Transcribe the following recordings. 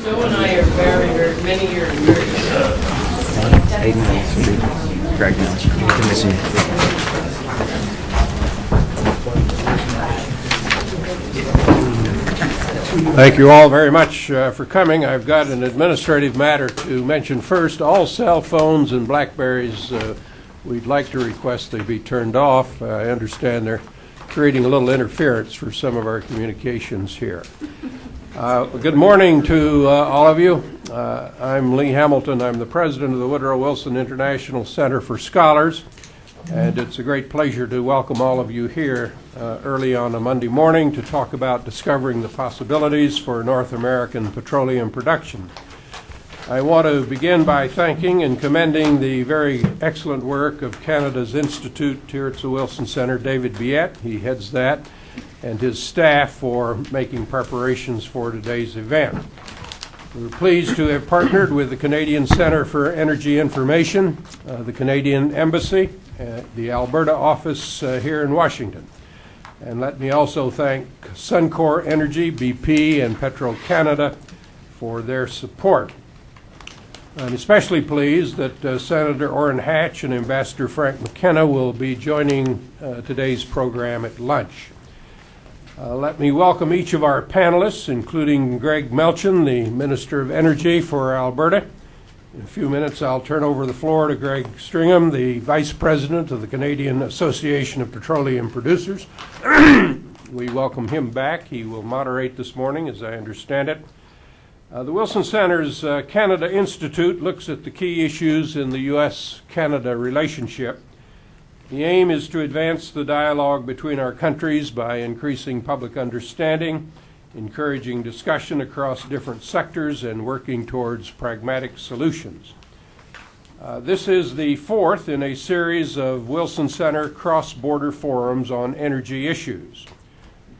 Joe and I are very many years married. Aidan knows. Greg knows. You can listen. Thank you all very much for coming. I've got an administrative matter to mention first. All cell phones and Blackberries, we'd like to request they be turned off. I understand they're creating a little interference for some of our communications here. Good morning to all of you. I'm Lee Hamilton. I'm the president of the Woodrow Wilson International Center for Scholars, and it's a great pleasure to welcome all of you here early on a Monday morning to talk about discovering the possibilities for North American petroleum production. I want to begin by thanking and commending the very excellent work of Canada's Institute here at the Wilson Center, David Biette, he heads that, and his staff for making preparations for today's event. We're pleased to have partnered with the Canadian Centre for Energy Information, the Canadian Embassy, the Alberta office here in Washington. And let me also thank Suncor Energy, BP, and Petro-Canada for their support. I'm especially pleased that Senator Orrin Hatch and Ambassador Frank McKenna will be joining today's program at lunch. Let me welcome each of our panelists, including Greg Melchin, the Minister of Energy for Alberta. In a few minutes, I'll turn over the floor to Greg Stringham, the Vice President of the Canadian Association of Petroleum Producers. We welcome him back. He will moderate this morning, as I understand it. The Wilson Center's Canada Institute looks at the key issues in the U.S.-Canada relationship. The aim is to advance the dialogue between our countries by increasing public understanding, encouraging discussion across different sectors, and working towards pragmatic solutions. This is the fourth in a series of Wilson Center cross-border forums on energy issues.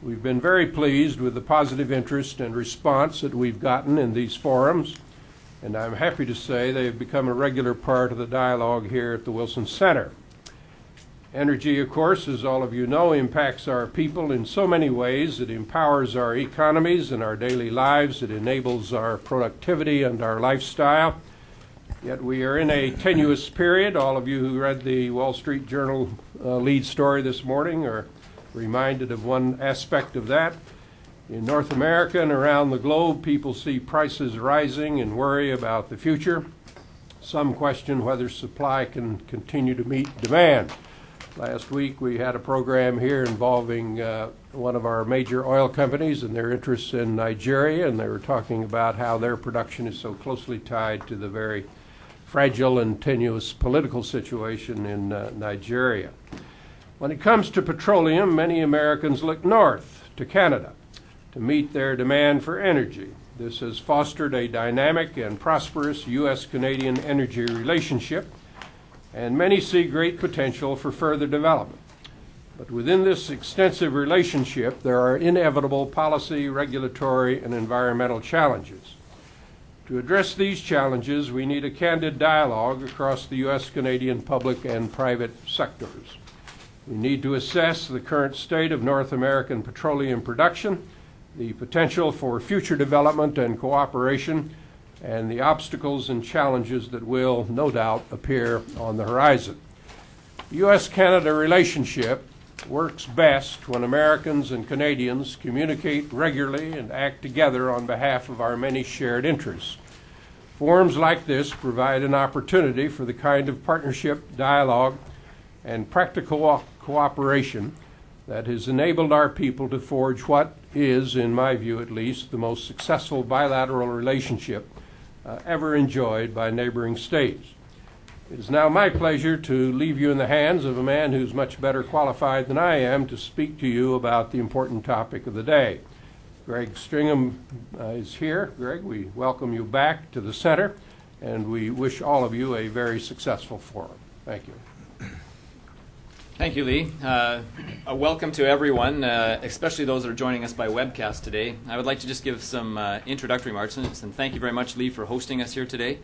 We've been very pleased with the positive interest and response that we've gotten in these forums, and I'm happy to say they've become a regular part of the dialogue here at the Wilson Center. Energy, of course, as all of you know, impacts our people in so many ways. It empowers our economies and our daily lives. It enables our productivity and our lifestyle. Yet we are in a tenuous period. All of you who read the Wall Street Journal lead story this morning are reminded of one aspect of that. In North America and around the globe, people see prices rising and worry about the future. Some question whether supply can continue to meet demand. Last week we had a program here involving one of our major oil companies and their interests in Nigeria, and they were talking about how their production is so closely tied to the very fragile and tenuous political situation in Nigeria. When it comes to petroleum, many Americans look north to Canada to meet their demand for energy. This has fostered a dynamic and prosperous U.S.-Canadian energy relationship, and many see great potential for further development. But within this extensive relationship, there are inevitable policy, regulatory, and environmental challenges. To address these challenges, we need a candid dialogue across the U.S.-Canadian public and private sectors. We need to assess the current state of North American petroleum production, the potential for future development and cooperation, and the obstacles and challenges that will, no doubt, appear on the horizon. The U.S.-Canada relationship works best when Americans and Canadians communicate regularly and act together on behalf of our many shared interests. Forums like this provide an opportunity for the kind of partnership, dialogue, and practical cooperation that has enabled our people to forge what is, in my view at least, the most successful bilateral relationship ever enjoyed by neighboring states. It is now my pleasure to leave you in the hands of a man who's much better qualified than I am to speak to you about the important topic of the day. Greg Stringham is here. Greg, we welcome you back to the center, and we wish all of you a very successful forum. Thank you. Thank you, Lee. A welcome to everyone, especially those that are joining us by webcast today. I would like to just give some introductory remarks, and thank you very much, Lee, for hosting us here today.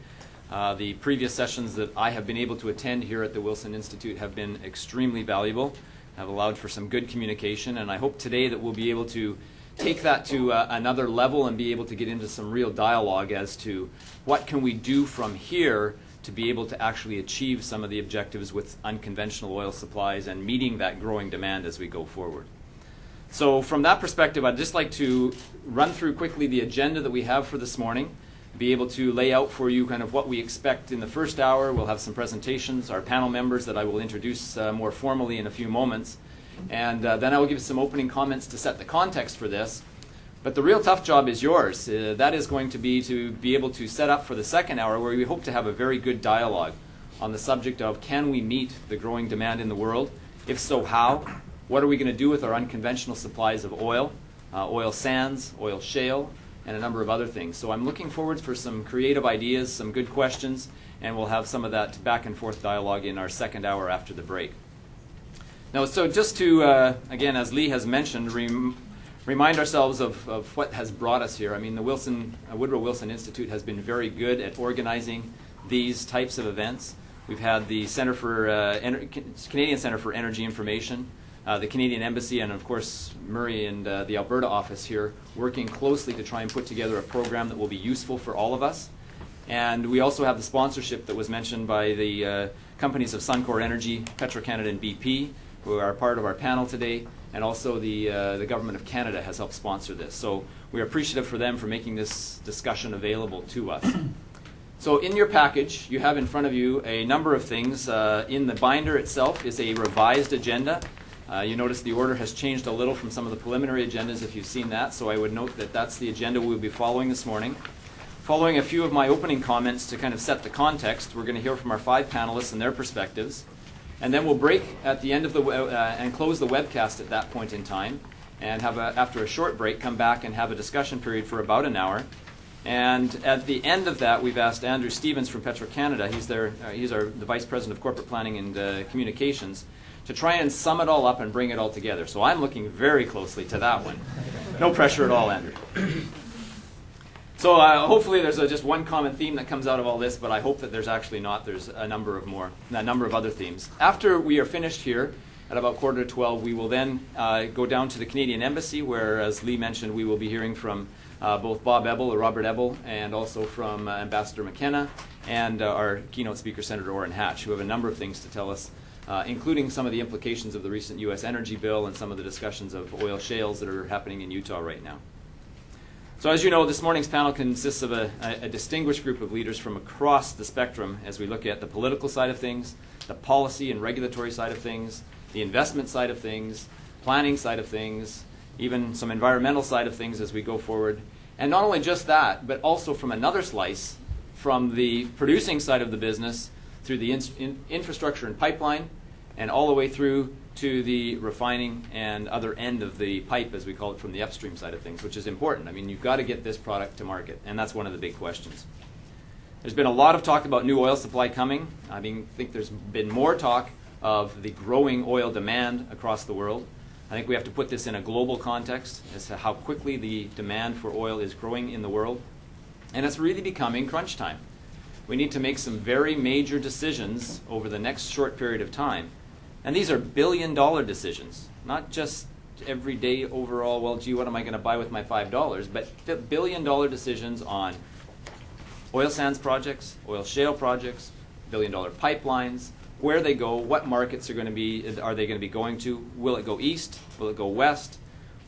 The previous sessions that I have been able to attend here at the Wilson Institute have been extremely valuable, have allowed for some good communication, and I hope today that we'll be able to take that to another level and be able to get into some real dialogue as to what can we do from here to be able to actually achieve some of the objectives with unconventional oil supplies and meeting that growing demand as we go forward. So from that perspective, I'd just like to run through quickly the agenda that we have for this morning, be able to lay out for you kind of what we expect in the first hour. We'll have some presentations, our panel members that I will introduce more formally in a few moments. And then I will give some opening comments to set the context for this. But the real tough job is yours. That is going to be able to set up for the second hour, where we hope to have a very good dialogue on the subject of, can we meet the growing demand in the world? If so, how? What are we going to do with our unconventional supplies of oil, oil sands, oil shale, and a number of other things? So I'm looking forward for some creative ideas, some good questions, and we'll have some of that back and forth dialogue in our second hour after the break. Now, so just to, again, as Lee has mentioned, remind ourselves of what has brought us here. I mean, the Woodrow Wilson Institute has been very good at organizing these types of events. We've had the Canadian Centre for Energy Information, the Canadian Embassy, and of course Murray and the Alberta office here working closely to try and put together a program that will be useful for all of us. And we also have the sponsorship that was mentioned by the companies of Suncor Energy, Petro-Canada, and BP, who are part of our panel today, and also the Government of Canada has helped sponsor this. So we are appreciative for them for making this discussion available to us. So in your package, you have in front of you a number of things. In the binder itself is a revised agenda. You notice the order has changed a little from some of the preliminary agendas, if you've seen that, so I would note that that's the agenda we'll be following this morning. Following a few of my opening comments to kind of set the context, we're going to hear from our 5 panelists and their perspectives. And then we'll break at the end of the and close the webcast at that point in time, and have after a short break, come back and have a discussion period for about an hour. And at the end of that, we've asked Andrew Stevens from Petro-Canada, he's the Vice President of Corporate Planning and Communications, to try and sum it all up and bring it all together. So I'm looking very closely to that one. No pressure at all, Andrew. So hopefully there's just one common theme that comes out of all this, but I hope that there's actually not. There's a number of other themes. After we are finished here at about 11:45, we will then go down to the Canadian Embassy, where, as Lee mentioned, we will be hearing from both Bob Ebel, or Robert Ebel, and also from Ambassador McKenna, and our keynote speaker, Senator Orrin Hatch, who have a number of things to tell us, including some of the implications of the recent U.S. energy bill and some of the discussions of oil shales that are happening in Utah right now. So as you know, this morning's panel consists of a distinguished group of leaders from across the spectrum as we look at the political side of things, the policy and regulatory side of things, the investment side of things, planning side of things, even some environmental side of things as we go forward. And not only just that, but also from another slice, from the producing side of the business through the infrastructure and pipeline, and all the way through to the refining and other end of the pipe, as we call it, from the upstream side of things, which is important. I mean, you've got to get this product to market, and that's one of the big questions. There's been a lot of talk about new oil supply coming. I think there's been more talk of the growing oil demand across the world. I think we have to put this in a global context as to how quickly the demand for oil is growing in the world. And it's really becoming crunch time. We need to make some very major decisions over the next short period of time. And these are billion-dollar decisions, not just everyday overall, well, gee, what am I going to buy with my $5? But billion-dollar decisions on oil sands projects, oil shale projects, billion-dollar pipelines, where they go, what markets are they going to be going to? Will it go east? Will it go west?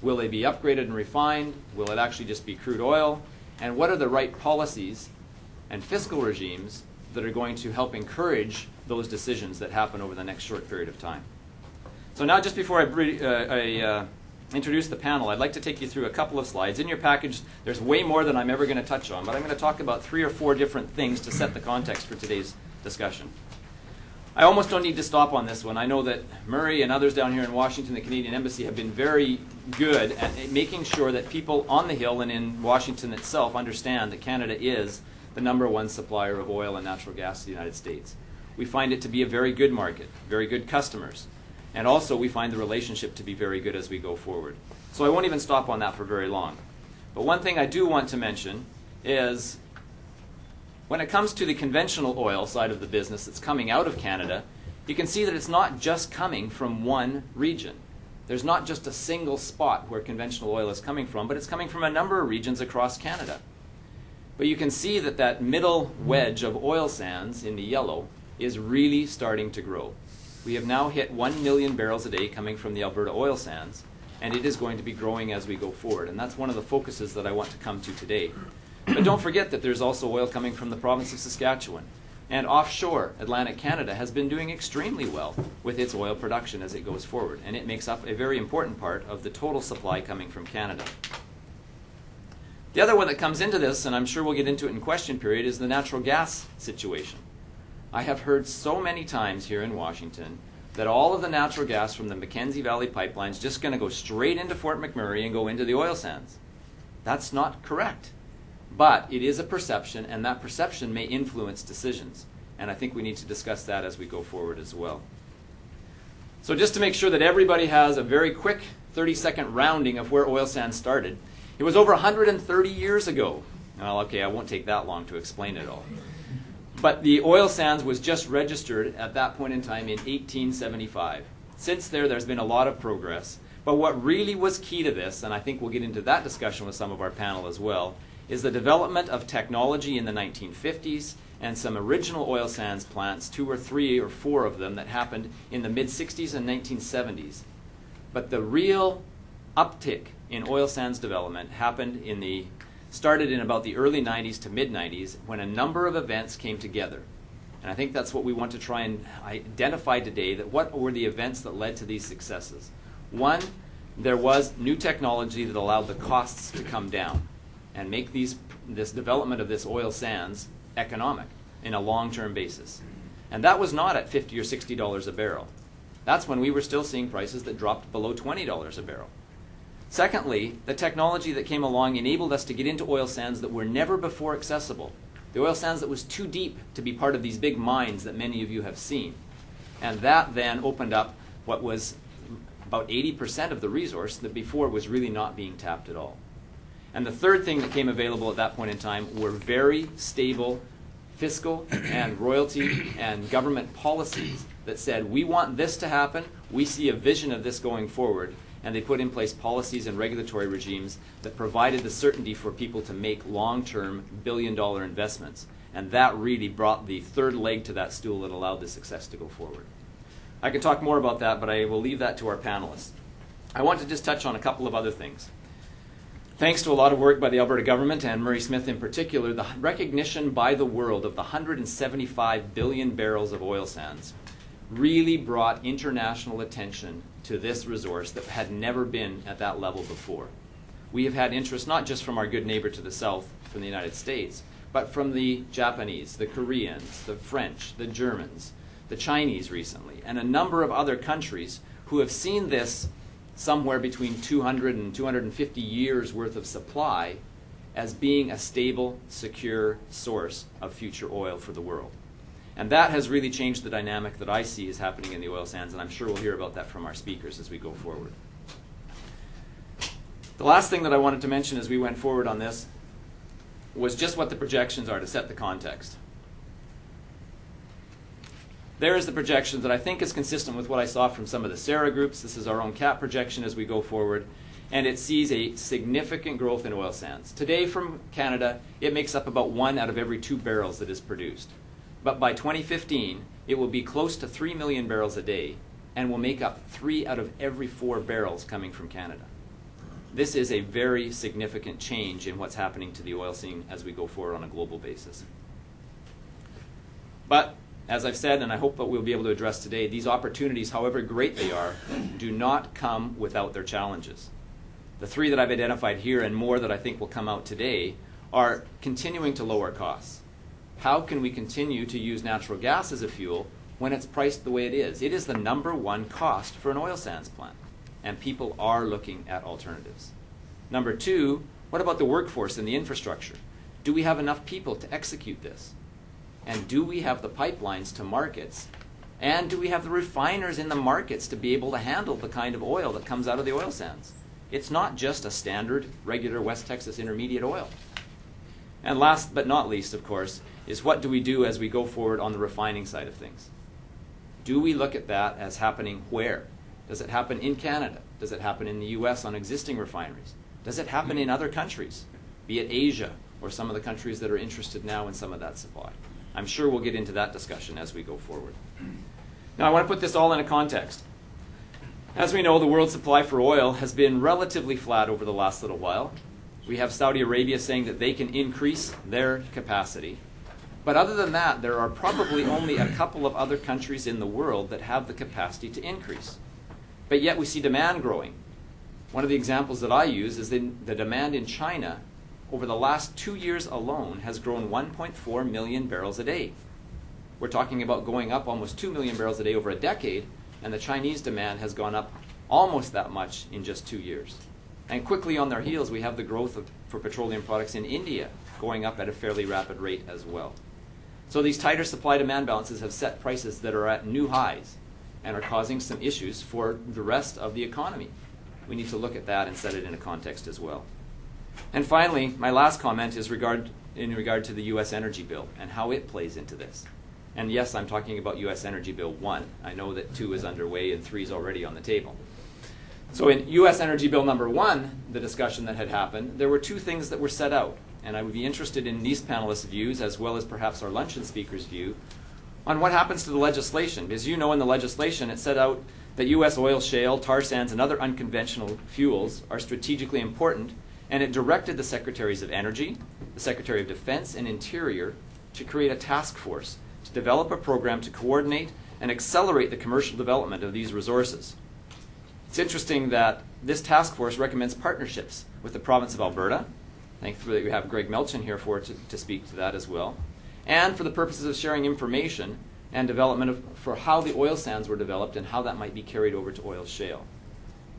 Will they be upgraded and refined? Will it actually just be crude oil? And what are the right policies and fiscal regimes that are going to help encourage those decisions that happen over the next short period of time? So now, just before I introduce the panel, I'd like to take you through a couple of slides. In your package, there's way more than I'm ever going to touch on, but I'm going to talk about 3 or 4 different things to set the context for today's discussion. I almost don't need to stop on this one. I know that Murray and others down here in Washington, the Canadian Embassy, have been very good at making sure that people on the Hill and in Washington itself understand that Canada is the #1 supplier of oil and natural gas to the United States. We find it to be a very good market, very good customers, and also we find the relationship to be very good as we go forward. So I won't even stop on that for very long. But one thing I do want to mention is, when it comes to the conventional oil side of the business that's coming out of Canada, you can see that it's not just coming from one region. There's not just a single spot where conventional oil is coming from, but it's coming from a number of regions across Canada. But you can see that that middle wedge of oil sands in the yellow is really starting to grow. We have now hit 1 million barrels a day coming from the Alberta oil sands, and it is going to be growing as we go forward. And that's one of the focuses that I want to come to today. But don't forget that there's also oil coming from the province of Saskatchewan. And offshore, Atlantic Canada has been doing extremely well with its oil production as it goes forward. And it makes up a very important part of the total supply coming from Canada. The other one that comes into this, and I'm sure we'll get into it in question period, is the natural gas situation. I have heard so many times here in Washington that all of the natural gas from the Mackenzie Valley pipeline is just going to go straight into Fort McMurray and go into the oil sands. That's not correct. But it is a perception, and that perception may influence decisions. And I think we need to discuss that as we go forward as well. So just to make sure that everybody has a very quick 30-second rounding of where oil sands started, it was over 130 years ago. Well, okay, I won't take that long to explain it all. But the oil sands was just registered at that point in time in 1875. Since there's been a lot of progress. But what really was key to this, and I think we'll get into that discussion with some of our panel as well, is the development of technology in the 1950s and some original oil sands plants, 2 or 3 or 4 of them that happened in the mid-60s and 1970s. But the real uptick in oil sands development happened started in about the early 90s to mid-90s when a number of events came together. And I think that's what we want to try and identify today, that what were the events that led to these successes. One, there was new technology that allowed the costs to come down and make this development of this oil sands economic in a long-term basis. And that was not at $50 or $60 a barrel. That's when we were still seeing prices that dropped below $20 a barrel. Secondly, the technology that came along enabled us to get into oil sands that were never before accessible. The oil sands that was too deep to be part of these big mines that many of you have seen. And that then opened up what was about 80% of the resource that before was really not being tapped at all. And the third thing that came available at that point in time were very stable fiscal and royalty and government policies that said, we want this to happen, we see a vision of this going forward, and they put in place policies and regulatory regimes that provided the certainty for people to make long-term billion-dollar investments. And that really brought the third leg to that stool that allowed the success to go forward. I could talk more about that, but I will leave that to our panelists. I want to just touch on a couple of other things. Thanks to a lot of work by the Alberta government and Murray Smith in particular, the recognition by the world of the 175 billion barrels of oil sands really brought international attention to this resource that had never been at that level before. We have had interest not just from our good neighbor to the south, from the United States, but from the Japanese, the Koreans, the French, the Germans, the Chinese recently, and a number of other countries who have seen this somewhere between 200 and 250 years worth of supply as being a stable, secure source of future oil for the world. And that has really changed the dynamic that I see is happening in the oil sands, and I'm sure we'll hear about that from our speakers as we go forward. The last thing that I wanted to mention as we went forward on this was just what the projections are to set the context. There is the projections that I think is consistent with what I saw from some of the SARA groups. This is our own CAP projection as we go forward, and it sees a significant growth in oil sands. Today from Canada, it makes up about 1 out of every 2 barrels that is produced. But by 2015, it will be close to 3 million barrels a day and will make up 3 out of every 4 barrels coming from Canada. This is a very significant change in what's happening to the oil scene as we go forward on a global basis. But as I've said, and I hope that we'll be able to address today, these opportunities, however great they are, do not come without their challenges. The 3 that I've identified here and more that I think will come out today are continuing to lower costs. How can we continue to use natural gas as a fuel when it's priced the way it is? It is the #1 cost for an oil sands plant, and people are looking at alternatives. Number 2, what about the workforce and the infrastructure? Do we have enough people to execute this? And do we have the pipelines to markets? And do we have the refiners in the markets to be able to handle the kind of oil that comes out of the oil sands? It's not just a standard, regular West Texas Intermediate oil. And last but not least, of course, is what do we do as we go forward on the refining side of things? Do we look at that as happening where? Does it happen in Canada? Does it happen in the U.S. on existing refineries? Does it happen in other countries, be it Asia or some of the countries that are interested now in some of that supply? I'm sure we'll get into that discussion as we go forward. Now, I want to put this all in a context. As we know, the world supply for oil has been relatively flat over the last little while. We have Saudi Arabia saying that they can increase their capacity. But other than that, there are probably only a couple of other countries in the world that have the capacity to increase. But yet we see demand growing. One of the examples that I use is the demand in China over the last 2 years alone has grown 1.4 million barrels a day. We're talking about going up almost 2 million barrels a day over a decade, and the Chinese demand has gone up almost that much in just 2 years. And quickly on their heels, we have the growth for petroleum products in India going up at a fairly rapid rate as well. So these tighter supply-demand balances have set prices that are at new highs and are causing some issues for the rest of the economy. We need to look at that and set it in a context as well. And finally, my last comment is in regard to the U.S. Energy Bill and how it plays into this. And yes, I'm talking about U.S. Energy Bill 1. I know that 2 is underway and 3 is already on the table. So in U.S. Energy Bill number 1, the discussion that had happened, there were 2 things that were set out. And I would be interested in these panelists' views, as well as perhaps our luncheon speakers' view, on what happens to the legislation. Because you know in the legislation it set out that U.S. oil shale, tar sands, and other unconventional fuels are strategically important, and it directed the Secretaries of Energy, the Secretary of Defense, and Interior to create a task force to develop a program to coordinate and accelerate the commercial development of these resources. It's interesting that this task force recommends partnerships with the province of Alberta. Thankfully, we have Greg Melchin here to speak to that as well. And for the purposes of sharing information and development for how the oil sands were developed and how that might be carried over to oil shale.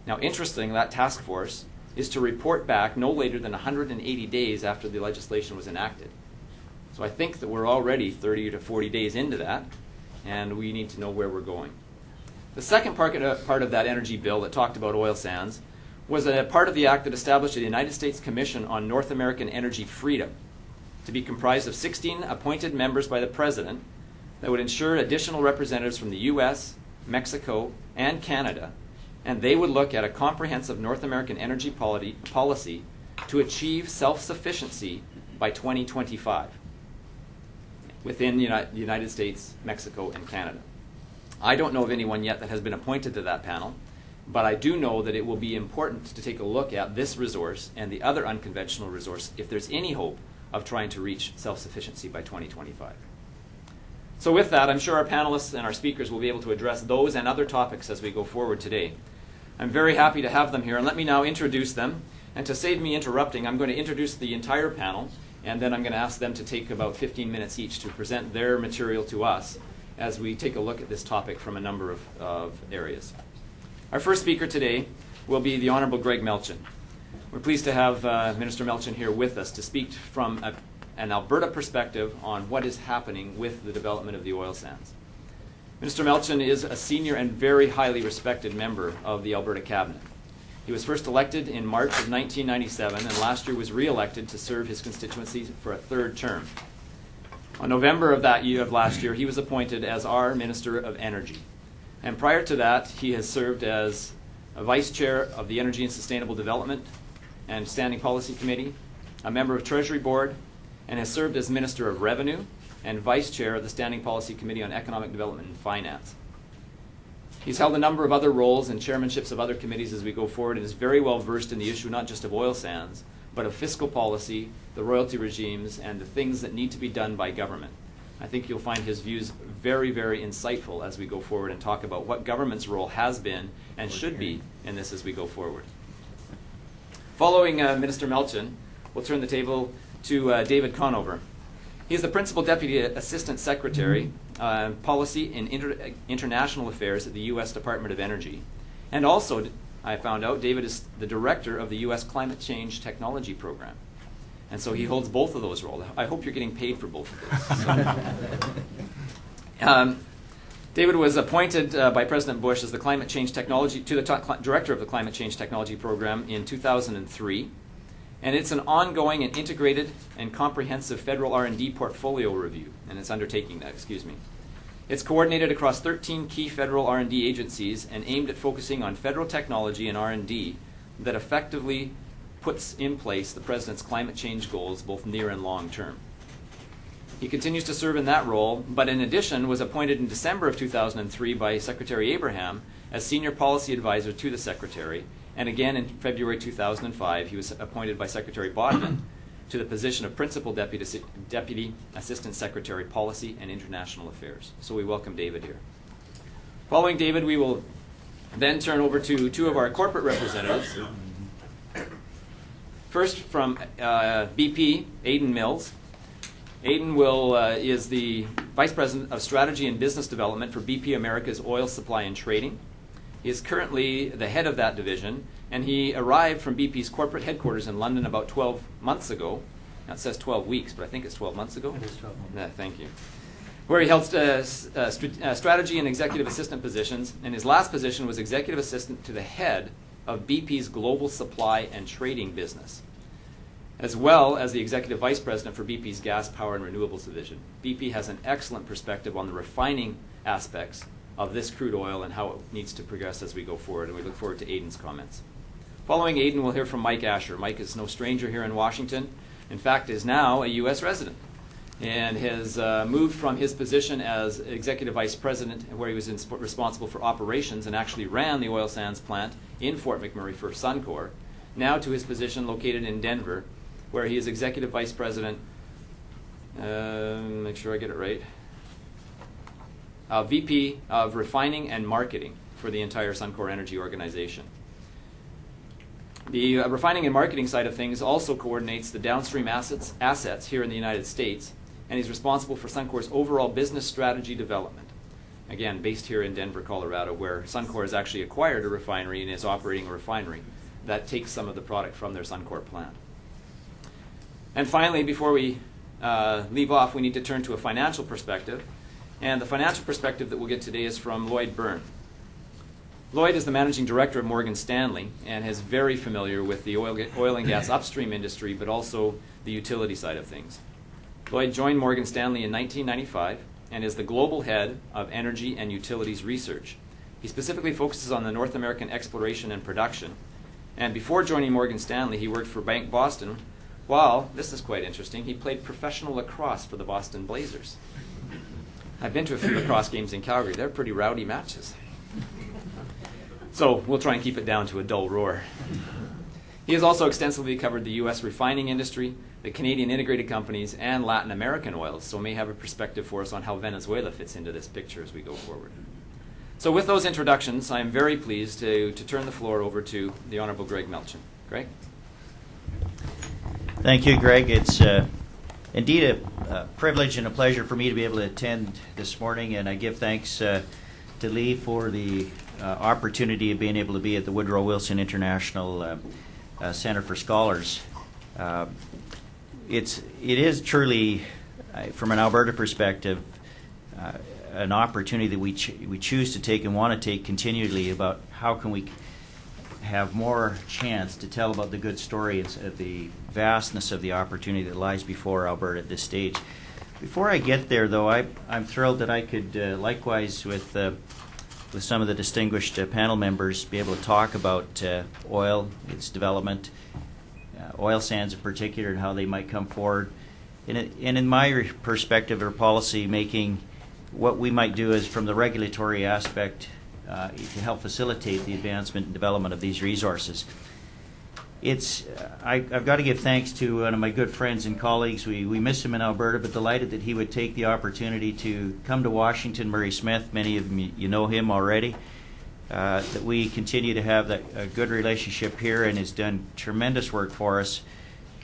Now, interesting, that task force is to report back no later than 180 days after the legislation was enacted. So I think that we're already 30 to 40 days into that, and we need to know where we're going. The second part of that energy bill that talked about oil sands was a part of the act that established the United States Commission on North American Energy Freedom to be comprised of 16 appointed members by the President that would ensure additional representatives from the U.S., Mexico, and Canada, and they would look at a comprehensive North American energy policy to achieve self-sufficiency by 2025 within the United States, Mexico, and Canada. I don't know of anyone yet that has been appointed to that panel, but I do know that it will be important to take a look at this resource and the other unconventional resource if there's any hope of trying to reach self-sufficiency by 2025. So with that, I'm sure our panelists and our speakers will be able to address those and other topics as we go forward today. I'm very happy to have them here, and let me now introduce them. And to save me interrupting, I'm going to introduce the entire panel, and then I'm going to ask them to take about 15 minutes each to present their material to us as we take a look at this topic from a number of areas. Our first speaker today will be the Honourable Greg Melchin. We're pleased to have Minister Melchin here with us to speak from an Alberta perspective on what is happening with the development of the oil sands. Minister Melchin is a senior and very highly respected member of the Alberta Cabinet. He was first elected in March of 1997 and last year was re-elected to serve his constituency for a 3rd term. On November of that year of last year, he was appointed as our Minister of Energy. And prior to that, he has served as a Vice Chair of the Energy and Sustainable Development and Standing Policy Committee, a member of Treasury Board, and has served as Minister of Revenue and Vice Chair of the Standing Policy Committee on Economic Development and Finance. He's held a number of other roles and chairmanships of other committees as we go forward and is very well versed in the issue not just of oil sands, but of fiscal policy, the royalty regimes, and the things that need to be done by government. I think you'll find his views very, very insightful as we go forward and talk about what government's role has been and should be in this as we go forward. Following Minister Melchin, we'll turn the table to David Conover. He is the Principal Deputy Assistant Secretary, Policy and International Affairs at the U.S. Department of Energy. And also, I found out, David is the Director of the U.S. Climate Change Technology Program. And so he holds both of those roles. I hope you're getting paid for both of those. David was appointed by President Bush as the Climate Change Technology Director of the Climate Change Technology Program in 2003. And it's an ongoing and integrated and comprehensive federal R&D portfolio review, and it's undertaking that, It's coordinated across 13 key federal R&D agencies and aimed at focusing on federal technology and R&D that effectively puts in place the President's climate change goals, both near and long term. He continues to serve in that role, but in addition was appointed in December of 2003 by Secretary Abraham as Senior Policy Advisor to the Secretary, and again in February 2005 he was appointed by Secretary Bodman to the position of Principal Deputy Assistant Secretary, Policy and International Affairs. So we welcome David here. Following David, we will then turn over to two of our corporate representatives. First from BP, Aidan Mills. Aidan is the Vice President of Strategy and Business Development for BP America's Oil Supply and Trading. He is currently the head of that division, and he arrived from BP's corporate headquarters in London about 12 months ago. Now it says 12 weeks, but I think it's 12 months ago. It is 12 months. Yeah, thank you. Where he held strategy and executive assistant positions, and his last position was executive assistant to the head of BP's global supply and trading business, as well as the executive vice president for BP's gas, power, and renewables division. BP has an excellent perspective on the refining aspects of this crude oil and how it needs to progress as we go forward, and we look forward to Aidan's comments. Following Aidan, we'll hear from Mike Ashar. Mike is no stranger here in Washington. In fact, is now a U.S. resident and has moved from his position as executive vice president, where he was responsible for operations and actually ran the oil sands plant in Fort McMurray for Suncor, now to his position located in Denver, where he is executive vice president, make sure I get it right, VP of refining and marketing for the entire Suncor Energy organization. The refining and marketing side of things also coordinates the downstream assets here in the United States, and he's responsible for Suncor's overall business strategy development. Again, based here in Denver, Colorado, where Suncor has actually acquired a refinery and is operating a refinery that takes some of the product from their Suncor plant. And finally, before we leave off, we need to turn to a financial perspective. And the financial perspective that we'll get today is from Lloyd Byrne. Lloyd is the managing director of Morgan Stanley and is very familiar with the oil and gas upstream industry, but also the utility side of things. Lloyd joined Morgan Stanley in 1995 and is the global head of energy and utilities research. He specifically focuses on the North American exploration and production. And before joining Morgan Stanley, he worked for Bank Boston, while, this is quite interesting, he played professional lacrosse for the Boston Blazers. I've been to a few lacrosse games in Calgary. They're pretty rowdy matches. So we'll try and keep it down to a dull roar. He has also extensively covered the U.S. refining industry, the Canadian integrated companies, and Latin American oils, so may have a perspective for us on how Venezuela fits into this picture as we go forward. So with those introductions, I'm very pleased to turn the floor over to the Honourable Greg Melchin. Greg? Thank you, Greg. It's indeed a privilege and a pleasure for me to be able to attend this morning, and I give thanks to Lee for the opportunity of being able to be at the Woodrow Wilson International Center for Scholars. It is truly, from an Alberta perspective, an opportunity that we choose to take and want to take continually about how can we have more chance to tell about the good story and the vastness of the opportunity that lies before Alberta at this stage. Before I get there, though, I'm thrilled that I could likewise with some of the distinguished panel members be able to talk about oil, its development, oil sands in particular, and how they might come forward. And in my perspective or policy making, what we might do is from the regulatory aspect to help facilitate the advancement and development of these resources. I've got to give thanks to one of my good friends and colleagues. We miss him in Alberta, but delighted that he would take the opportunity to come to Washington. Murray Smith, many of you know him already. That we continue to have a good relationship here, and has done tremendous work for us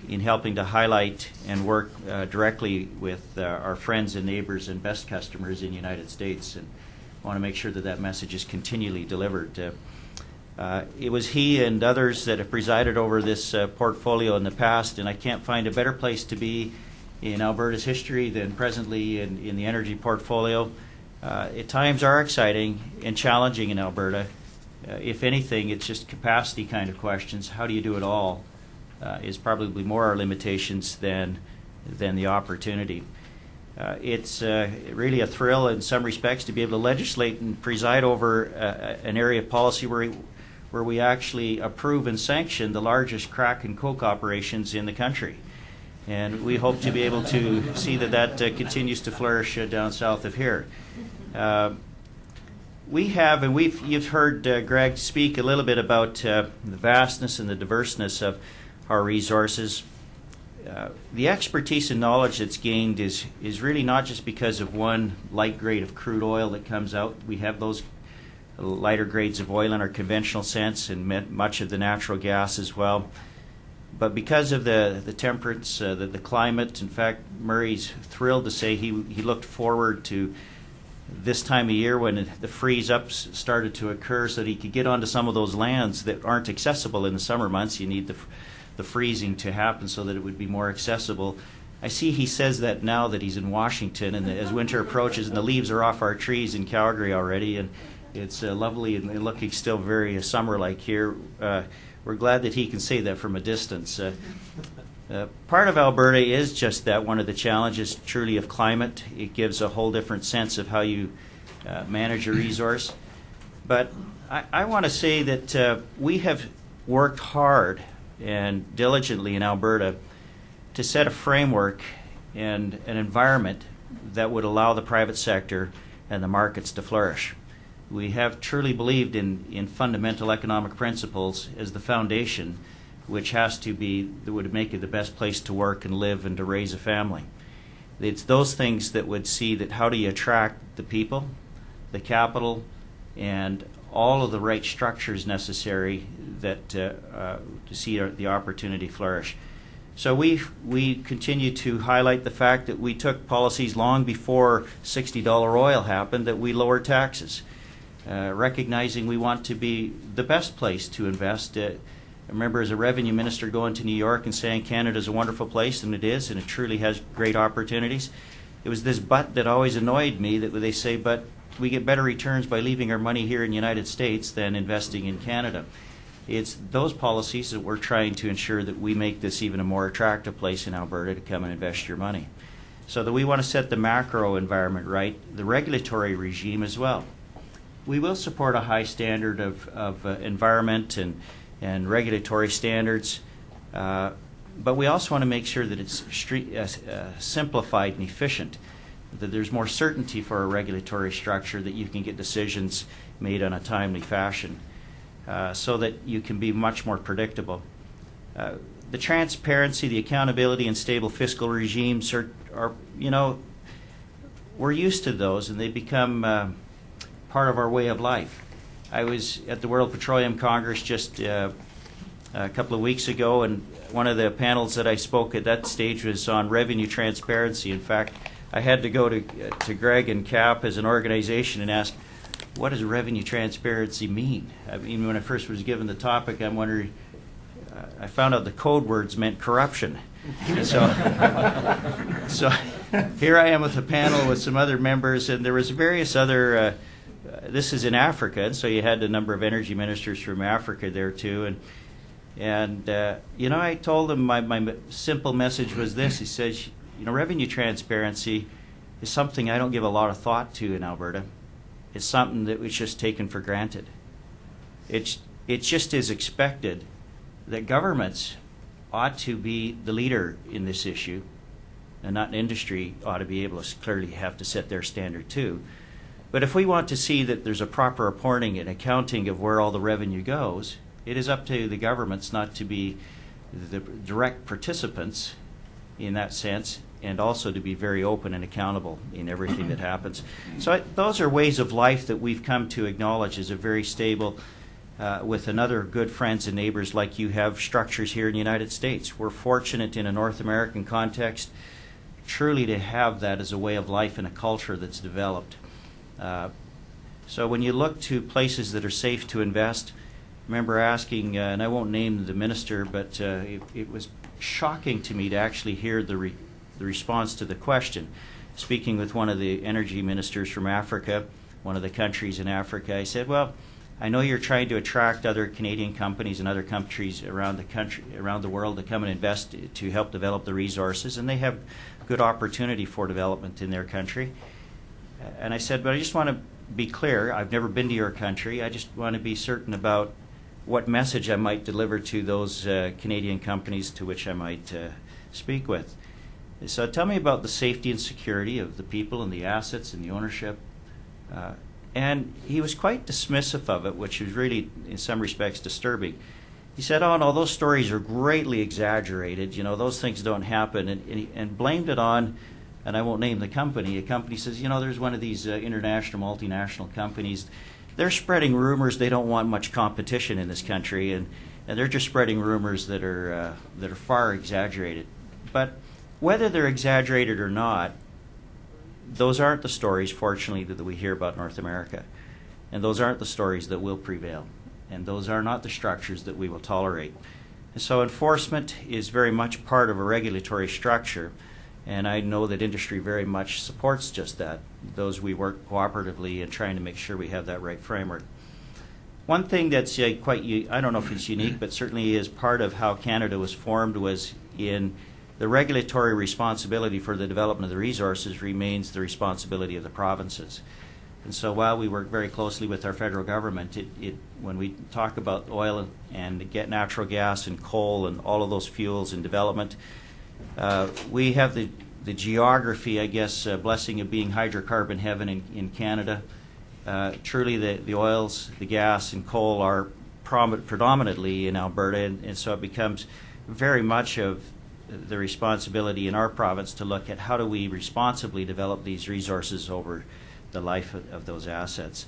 in helping to highlight and work directly with our friends and neighbors and best customers in the United States. And I want to make sure that that message is continually delivered. It was he and others that have presided over this portfolio in the past, and I can't find a better place to be in Alberta's history than presently in the energy portfolio. At times are exciting and challenging in Alberta. If anything, it's just capacity kind of questions. How do you do it all is probably more our limitations than the opportunity. It's really a thrill in some respects to be able to legislate and preside over an area of policy where we actually approve and sanction the largest crack and coke operations in the country. And we hope to be able to see that continues to flourish down south of here. You've heard Greg speak a little bit about the vastness and the diverseness of our resources. The expertise and knowledge that's gained is really not just because of one light grade of crude oil that comes out. We have those lighter grades of oil in our conventional sense and much of the natural gas as well. But because of the temperance, the climate, in fact, Murray's thrilled to say he looked forward to this time of year when the freeze-ups started to occur so that he could get onto some of those lands that aren't accessible in the summer months. You need the freezing to happen so that it would be more accessible. I see he says that now that he's in Washington, and as winter approaches and the leaves are off our trees in Calgary already, and it's lovely and looking still very summer-like here. We're glad that he can say that from a distance. Part of Alberta is just that, one of the challenges truly of climate. It gives a whole different sense of how you manage a resource. But I want to say that we have worked hard and diligently in Alberta to set a framework and an environment that would allow the private sector and the markets to flourish. We have truly believed in fundamental economic principles as the foundation, which has to be, that would make it the best place to work and live and to raise a family. It's those things that would see that how do you attract the people, the capital, and all of the right structures necessary that to see the opportunity flourish. So we continue to highlight the fact that we took policies long before $60 oil happened, that we lowered taxes, recognizing we want to be the best place to invest. I remember as a revenue minister going to New York and saying Canada's a wonderful place, and it is, and it truly has great opportunities. It was this but that always annoyed me, that they say, but we get better returns by leaving our money here in the United States than investing in Canada. It's those policies that we're trying to ensure that we make this even a more attractive place in Alberta to come and invest your money. So that we want to set the macro environment right, the regulatory regime as well. We will support a high standard of environment and regulatory standards, but we also want to make sure that it's simplified and efficient, that there's more certainty for a regulatory structure, that you can get decisions made on a timely fashion, so that you can be much more predictable. The transparency, the accountability, and stable fiscal regimes are we're used to those, and they become part of our way of life. I was at the World Petroleum Congress just a couple of weeks ago, and one of the panels that I spoke at that stage was on revenue transparency. In fact, I had to go to Greg and CAP as an organization and ask, what does revenue transparency mean? I mean, when I first was given the topic, I'm wondering, I found out the code words meant corruption. So here I am with a panel with some other members, and there was various other, this is in Africa, and so you had a number of energy ministers from Africa there too. And I told them my simple message was this. He says, revenue transparency is something I don't give a lot of thought to in Alberta. It's something that was just taken for granted. It just is expected that governments ought to be the leader in this issue, and not industry ought to be able to clearly have to set their standard too. But if we want to see that there's a proper reporting and accounting of where all the revenue goes, it is up to the governments not to be the direct participants in that sense, and also to be very open and accountable in everything that happens. So those are ways of life that we've come to acknowledge as a very stable, with another good friends and neighbors like you have, structures here in the United States. We're fortunate in a North American context truly to have that as a way of life and a culture that's developed. So when you look to places that are safe to invest, remember asking, and I won't name the minister, but it was shocking to me to actually hear the response to the question. Speaking with one of the energy ministers from Africa, one of the countries in Africa, I said, well, I know you're trying to attract other Canadian companies and other countries around the world to come and invest to help develop the resources, and they have good opportunity for development in their country. And I said, but I just want to be clear. I've never been to your country. I just want to be certain about what message I might deliver to those Canadian companies to which I might speak with. So tell me about the safety and security of the people and the assets and the ownership. And he was quite dismissive of it, which was really, in some respects, disturbing. He said, oh, no, those stories are greatly exaggerated. You know, those things don't happen. And blamed it on, and I won't name the company. A company says, you know, there's one of these international, multinational companies. They're spreading rumors. They don't want much competition in this country, and they're just spreading rumors that are far exaggerated. But whether they're exaggerated or not, those aren't the stories, fortunately, that we hear about North America. And those aren't the stories that will prevail. And those are not the structures that we will tolerate. And so enforcement is very much part of a regulatory structure. And I know that industry very much supports just that. Those we work cooperatively in trying to make sure we have that right framework. One thing that's I don't know if it's unique, but certainly is part of how Canada was formed, was in the regulatory responsibility for the development of the resources remains the responsibility of the provinces. And so while we work very closely with our federal government, when we talk about oil and get natural gas and coal and all of those fuels in development, we have the geography, I guess, blessing of being hydrocarbon heaven in Canada. Truly the oils, the gas and coal are predominantly in Alberta, and so it becomes very much of the responsibility in our province to look at how do we responsibly develop these resources over the life of those assets.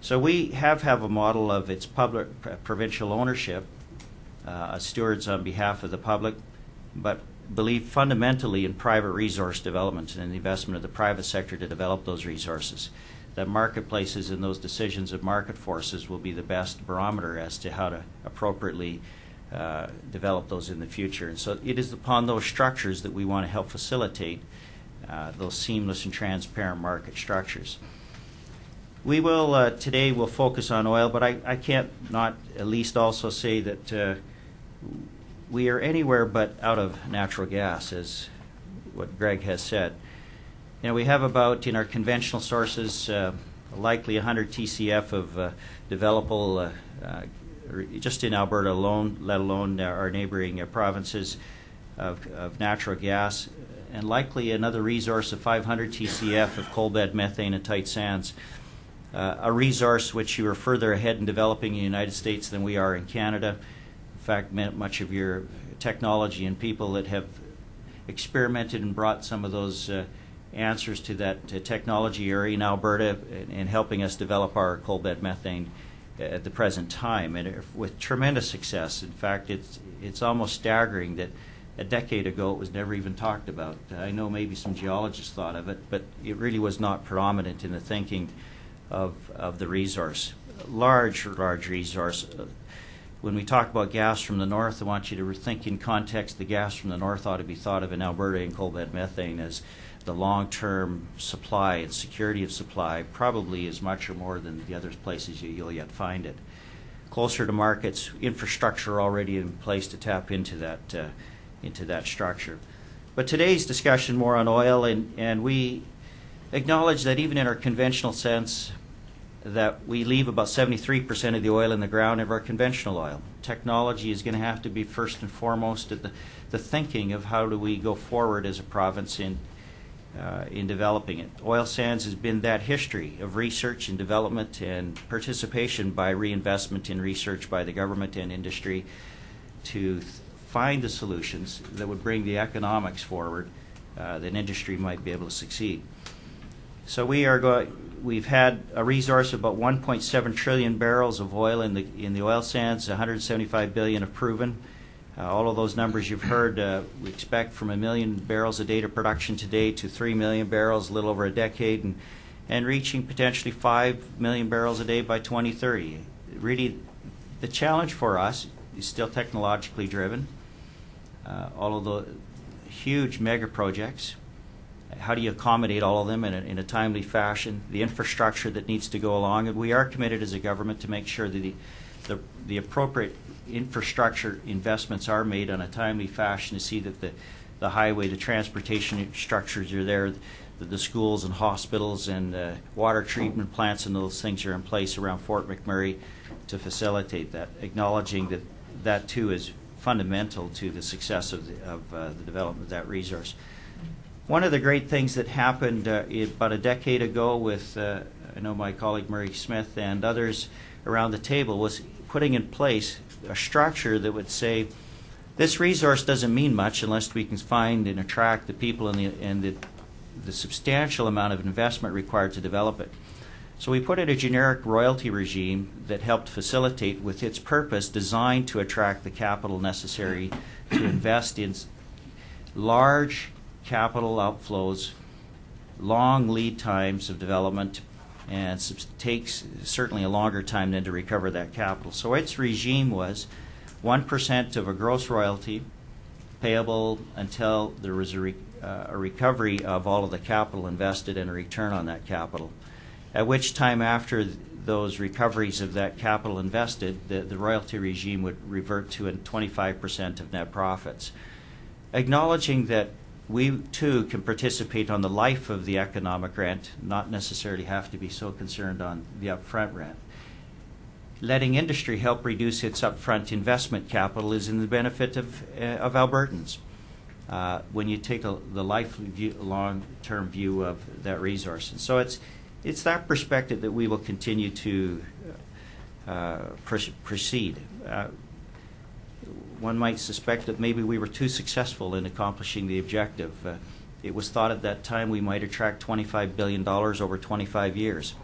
So we have a model of its public provincial ownership, stewards on behalf of the public, but believe fundamentally in private resource development and the investment of the private sector to develop those resources. That marketplaces and those decisions of market forces will be the best barometer as to how to appropriately develop those in the future. And so it is upon those structures that we want to help facilitate those seamless and transparent market structures. We will, today we'll focus on oil, but I can't not at least also say that we are anywhere but out of natural gas, as what Greg has said. You know, we have about, in our conventional sources, likely 100 TCF of developable just in Alberta alone, let alone our neighboring provinces of natural gas, and likely another resource of 500 TCF of coal bed methane and tight sands. A resource which you are further ahead in developing in the United States than we are in Canada. In fact, much of your technology and people that have experimented and brought some of those answers to that technology area in Alberta and helping us develop our coal bed methane at the present time, and with tremendous success. In fact, it's almost staggering that a decade ago it was never even talked about. I know maybe some geologists thought of it, but it really was not predominant in the thinking of the resource. Large resource. When we talk about gas from the north, I want you to think in context the gas from the north ought to be thought of in Alberta and coal bed methane as the long-term supply and security of supply, probably as much or more than the other places you'll yet find it. Closer to markets, infrastructure already in place to tap into that structure. But today's discussion more on oil, and we acknowledge that even in our conventional sense, that we leave about 73% of the oil in the ground of our conventional oil. Technology is going to have to be first and foremost at the thinking of how do we go forward as a province in developing it. Oil sands has been that history of research and development and participation by reinvestment in research by the government and industry to find the solutions that would bring the economics forward that industry might be able to succeed. So we've had a resource of about 1.7 trillion barrels of oil in the oil sands, 175 billion of proven. All of those numbers you've heard, we expect from 1 million barrels a day of production today to 3 million barrels a little over a decade, and reaching potentially 5 million barrels a day by 2030. Really, the challenge for us is still technologically driven. All of the huge mega projects, how do you accommodate all of them in a timely fashion, the infrastructure that needs to go along. And we are committed as a government to make sure that the appropriate infrastructure investments are made on a timely fashion to see that the highway, the transportation structures are there, the schools and hospitals and water treatment plants and those things are in place around Fort McMurray to facilitate that, acknowledging that that too is fundamental to the success of the development of that resource. One of the great things that happened about a decade ago with, I know my colleague Murray Smith and others around the table, was putting in place a structure that would say, this resource doesn't mean much unless we can find and attract the people and the substantial amount of investment required to develop it. So we put in a generic royalty regime that helped facilitate, with its purpose, designed to attract the capital necessary to invest in large capital outflows, long lead times of development, and takes certainly a longer time than to recover that capital. So its regime was 1% of a gross royalty payable until there was a recovery of all of the capital invested and a return on that capital. At which time, after those recoveries of that capital invested, the royalty regime would revert to 25% of net profits. Acknowledging that we too can participate on the life of the economic rent, not necessarily have to be so concerned on the upfront rent. Letting industry help reduce its upfront investment capital is in the benefit of Albertans. When you take the long-term view of that resource. And so it's that perspective that we will continue to proceed. One might suspect that maybe we were too successful in accomplishing the objective. It was thought at that time we might attract $25 billion over 25 years.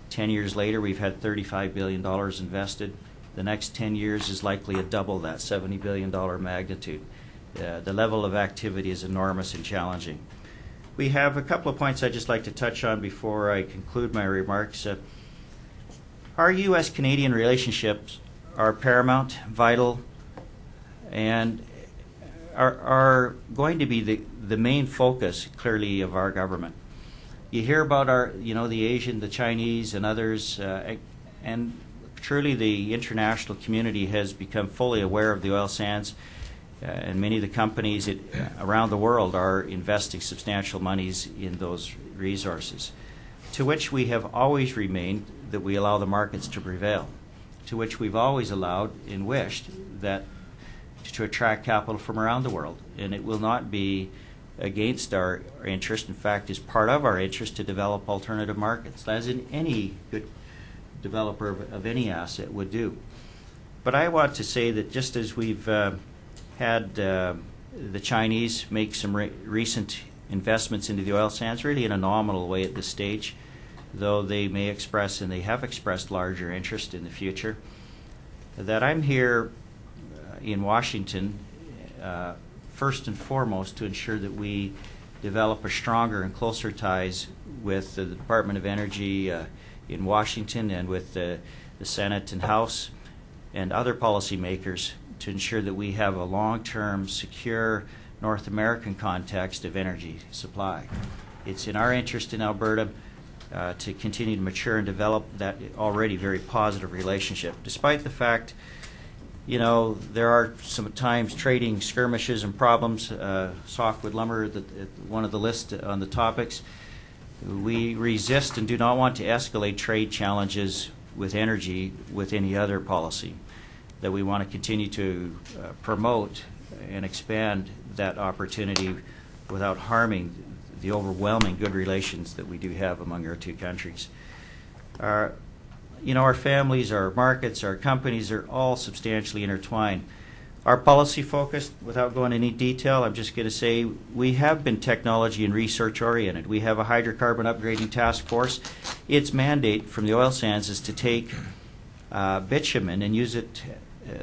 10 years later, we've had $35 billion invested. The next 10 years is likely a double that, $70 billion magnitude. The level of activity is enormous and challenging. We have a couple of points I'd just like to touch on before I conclude my remarks. Our U.S.-Canadian relationships are paramount, vital, and are going to be the main focus, clearly, of our government. You hear about the Asian, the Chinese, and others, and truly the international community has become fully aware of the oil sands, and many of the companies around the world are investing substantial monies in those resources, to which we have always remained that we allow the markets to prevail, to which we've always allowed and wished that to attract capital from around the world. And it will not be against our interest. In fact, is part of our interest to develop alternative markets, as in any good developer of any asset would do. But I want to say that just as we've had the Chinese make some recent investments into the oil sands, really in a nominal way at this stage, though they may express, and they have expressed, larger interest in the future, that I'm here in Washington first and foremost to ensure that we develop a stronger and closer ties with the Department of Energy in Washington and with the Senate and House and other policymakers to ensure that we have a long-term, secure North American context of energy supply. It's in our interest in Alberta to continue to mature and develop that already very positive relationship, despite the fact there are sometimes trading skirmishes and problems. Softwood lumber, one of the list on the topics. We resist and do not want to escalate trade challenges with energy with any other policy. That we want to continue to promote and expand that opportunity without harming the overwhelming good relations that we do have among our two countries. Our families, our markets, our companies are all substantially intertwined. Our policy focus, without going into any detail, I'm just going to say we have been technology and research oriented. We have a hydrocarbon upgrading task force. Its mandate from the oil sands is to take bitumen and use it,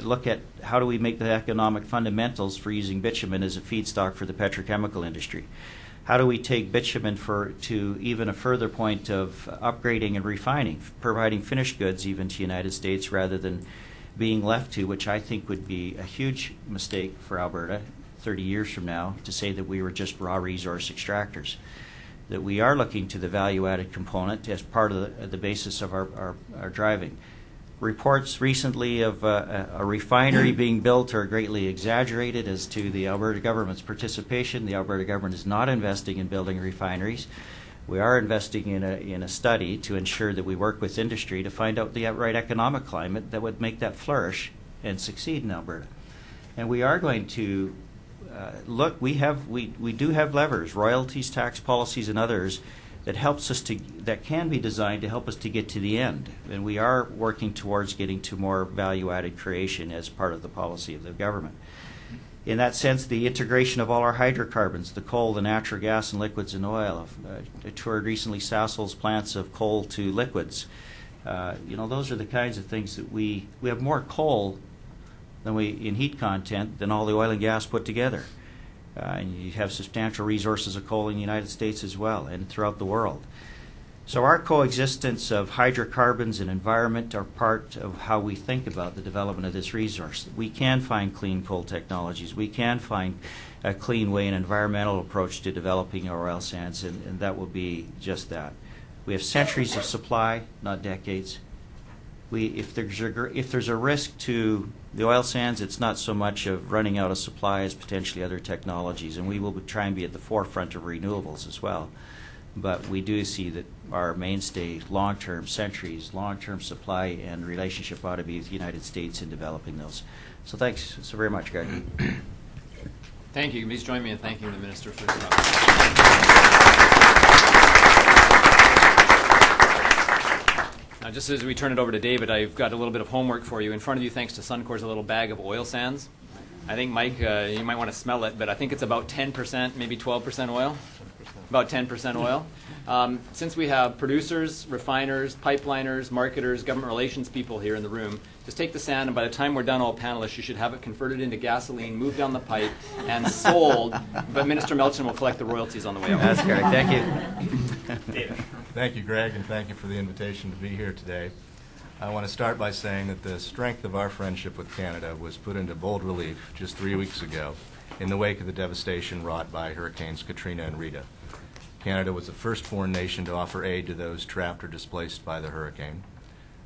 look at how do we make the economic fundamentals for using bitumen as a feedstock for the petrochemical industry. How do we take bitumen to even a further point of upgrading and refining, providing finished goods even to the United States rather than being left to, which I think would be a huge mistake for Alberta 30 years from now, to say that we were just raw resource extractors. that we are looking to the value-added component as part of the basis of our driving. Reports recently of a refinery being built are greatly exaggerated as to the Alberta government's participation. The Alberta government is not investing in building refineries. We are investing in a study to ensure that we work with industry to find out the right economic climate that would make that flourish and succeed in Alberta. And we are going to look. We do have levers, royalties, tax policies, and others that helps us that can be designed to help us to get to the end. And we are working towards getting to more value-added creation as part of the policy of the government. In that sense, the integration of all our hydrocarbons, the coal, the natural gas, and liquids and oil. I toured recently Sasol's plants of coal to liquids. Those are the kinds of things that we have more coal in heat content than all the oil and gas put together. And you have substantial resources of coal in the United States as well and throughout the world. So our coexistence of hydrocarbons and environment are part of how we think about the development of this resource. We can find clean coal technologies. We can find a clean way, an environmental approach to developing our oil sands, and that will be just that. We have centuries of supply, not decades. If there's a risk to the oil sands, it's not so much of running out of supply as potentially other technologies, and we will try and be at the forefront of renewables as well. But we do see that our mainstay, long-term supply and relationship ought to be with the United States in developing those. So thanks so very much, Greg. Thank you. Please join me in thanking the Minister for his talk. Now, just as we turn it over to David, I've got a little bit of homework for you. In front of you, thanks to Suncor's, a little bag of oil sands. I think, Mike, you might want to smell it, but I think it's about 10%, maybe 12% oil. About 10% oil. Since we have producers, refiners, pipeliners, marketers, government relations people here in the room, just take the sand, and by the time we're done, all panelists, you should have it converted into gasoline, moved down the pipe, and sold. But Minister Melchin will collect the royalties on the way out. That's correct. Thank you. David. Thank you, Greg, and thank you for the invitation to be here today. I want to start by saying that the strength of our friendship with Canada was put into bold relief just 3 weeks ago in the wake of the devastation wrought by Hurricanes Katrina and Rita. Canada was the first foreign nation to offer aid to those trapped or displaced by the hurricane.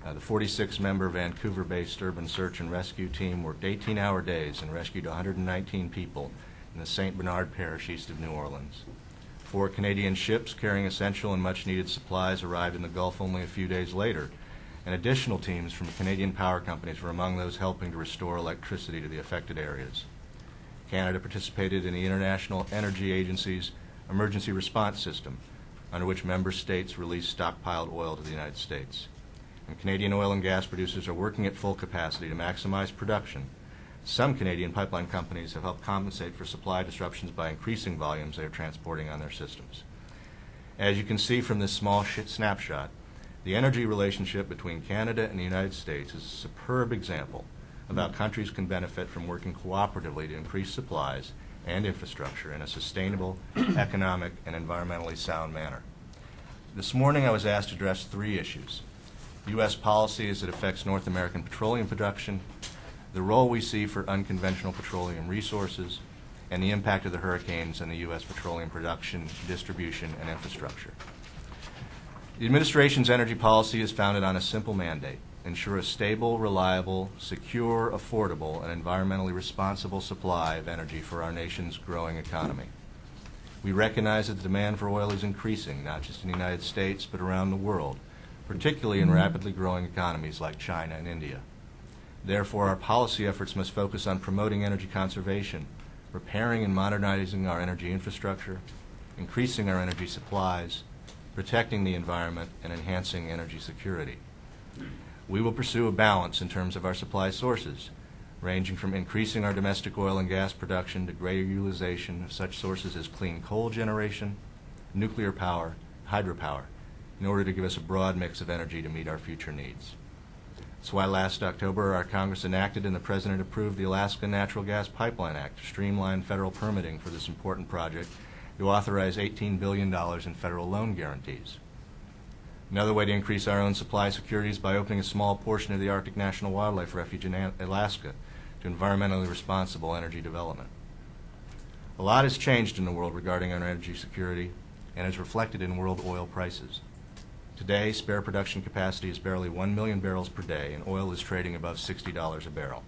The 46-member Vancouver-based urban search and rescue team worked 18-hour days and rescued 119 people in the St. Bernard Parish east of New Orleans. 4 Canadian ships carrying essential and much-needed supplies arrived in the Gulf only a few days later, and additional teams from Canadian power companies were among those helping to restore electricity to the affected areas. Canada participated in the International Energy Agency's emergency response system, under which member states release stockpiled oil to the United States. And Canadian oil and gas producers are working at full capacity to maximize production. Some Canadian pipeline companies have helped compensate for supply disruptions by increasing volumes they are transporting on their systems. As you can see from this small snapshot, the energy relationship between Canada and the United States is a superb example of how countries can benefit from working cooperatively to increase supplies and infrastructure in a sustainable, economic, and environmentally sound manner. This morning I was asked to address 3 issues: U.S. policy as it affects North American petroleum production, the role we see for unconventional petroleum resources, and the impact of the hurricanes on the U.S. petroleum production, distribution, and infrastructure. The administration's energy policy is founded on a simple mandate: ensure a stable, reliable, secure, affordable, and environmentally responsible supply of energy for our nation's growing economy. We recognize that the demand for oil is increasing, not just in the United States, but around the world, particularly in rapidly growing economies like China and India. Therefore, our policy efforts must focus on promoting energy conservation, repairing and modernizing our energy infrastructure, increasing our energy supplies, protecting the environment, and enhancing energy security. We will pursue a balance in terms of our supply sources, ranging from increasing our domestic oil and gas production to greater utilization of such sources as clean coal generation, nuclear power, hydropower, in order to give us a broad mix of energy to meet our future needs. That's why last October our Congress enacted and the President approved the Alaska Natural Gas Pipeline Act to streamline federal permitting for this important project to authorize $18 billion in federal loan guarantees. Another way to increase our own supply security is by opening a small portion of the Arctic National Wildlife Refuge in Alaska to environmentally responsible energy development. A lot has changed in the world regarding our energy security. and is reflected in world oil prices. Today, spare production capacity is barely 1 million barrels per day, and oil is trading above $60 a barrel.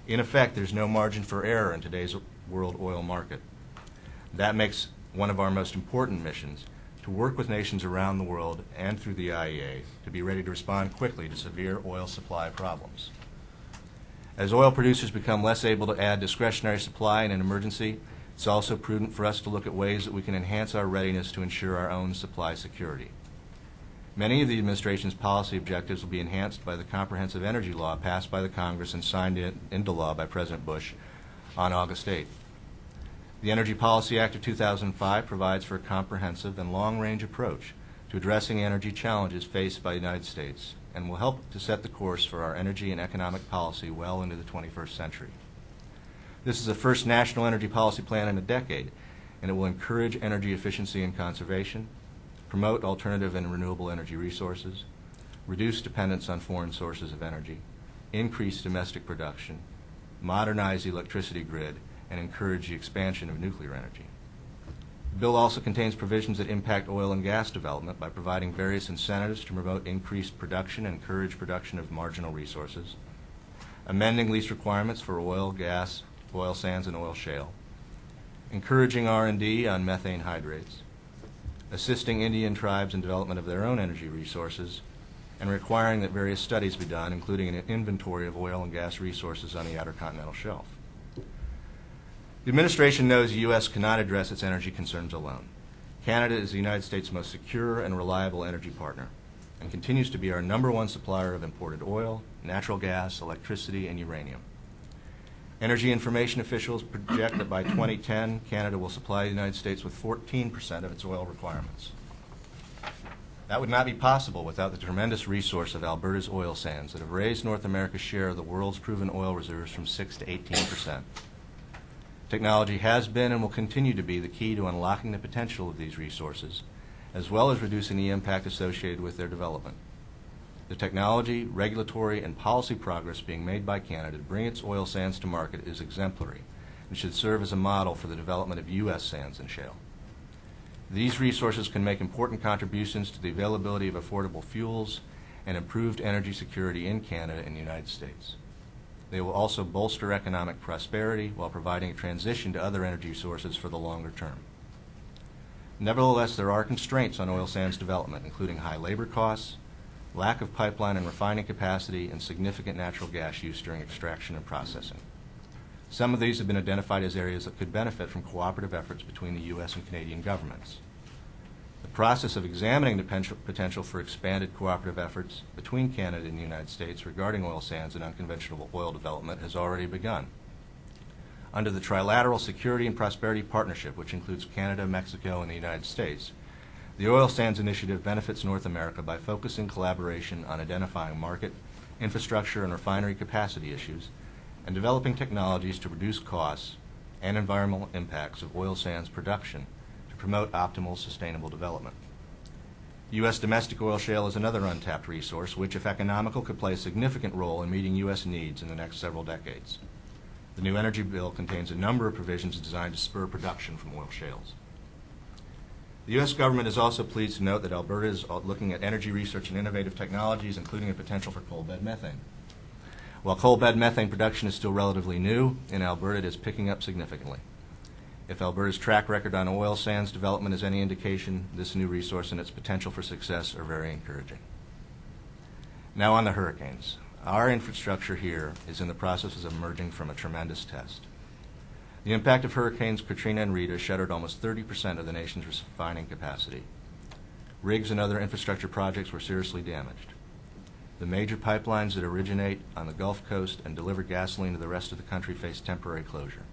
In effect, there's no margin for error in today's world oil market. That makes one of our most important missions to work with nations around the world and through the IEA to be ready to respond quickly to severe oil supply problems. As oil producers become less able to add discretionary supply in an emergency, it's also prudent for us to look at ways that we can enhance our readiness to ensure our own supply security. Many of the administration's policy objectives will be enhanced by the Comprehensive Energy Law passed by the Congress and signed into law by President Bush on August 8th. The Energy Policy Act of 2005 provides for a comprehensive and long-range approach to addressing energy challenges faced by the United States and will help to set the course for our energy and economic policy well into the 21st century. This is the first national energy policy plan in a decade, and it will encourage energy efficiency and conservation, promote alternative and renewable energy resources, reduce dependence on foreign sources of energy, increase domestic production, modernize the electricity grid, and encourage the expansion of nuclear energy. The bill also contains provisions that impact oil and gas development by providing various incentives to promote increased production and encourage production of marginal resources, amending lease requirements for oil, gas, oil sands, and oil shale, encouraging R&D on methane hydrates, assisting Indian tribes in development of their own energy resources, and requiring that various studies be done, including an inventory of oil and gas resources on the Outer Continental Shelf. The administration knows the U.S. cannot address its energy concerns alone. Canada is the United States' most secure and reliable energy partner and continues to be our #1 supplier of imported oil, natural gas, electricity, and uranium. Energy information officials project that by 2010, Canada will supply the United States with 14% of its oil requirements. That would not be possible without the tremendous resource of Alberta's oil sands that have raised North America's share of the world's proven oil reserves from 6 to 18%. Technology has been and will continue to be the key to unlocking the potential of these resources, as well as reducing the impact associated with their development. The technology, regulatory, and policy progress being made by Canada to bring its oil sands to market is exemplary and should serve as a model for the development of U.S. sands and shale. These resources can make important contributions to the availability of affordable fuels and improved energy security in Canada and the United States. They will also bolster economic prosperity while providing a transition to other energy sources for the longer term. Nevertheless, there are constraints on oil sands development, including high labor costs, lack of pipeline and refining capacity, and significant natural gas use during extraction and processing. Some of these have been identified as areas that could benefit from cooperative efforts between the U.S. and Canadian governments. The process of examining the potential for expanded cooperative efforts between Canada and the United States regarding oil sands and unconventional oil development has already begun. Under the Trilateral Security and Prosperity Partnership, which includes Canada, Mexico, and the United States, the Oil Sands Initiative benefits North America by focusing collaboration on identifying market, infrastructure, and refinery capacity issues, and developing technologies to reduce costs and environmental impacts of oil sands production to promote optimal sustainable development. U.S. domestic oil shale is another untapped resource which, if economical, could play a significant role in meeting U.S. needs in the next several decades. The new energy bill contains a number of provisions designed to spur production from oil shales. The U.S. government is also pleased to note that Alberta is looking at energy research and innovative technologies, including a potential for coal bed methane. While coal bed methane production is still relatively new, in Alberta it is picking up significantly. If Alberta's track record on oil sands development is any indication, this new resource and its potential for success are very encouraging. Now on the hurricanes. Our infrastructure here is in the process of emerging from a tremendous test. The impact of Hurricanes Katrina and Rita shuttered almost 30% of the nation's refining capacity. Rigs and other infrastructure projects were seriously damaged. The major pipelines that originate on the Gulf Coast and deliver gasoline to the rest of the country faced temporary closure.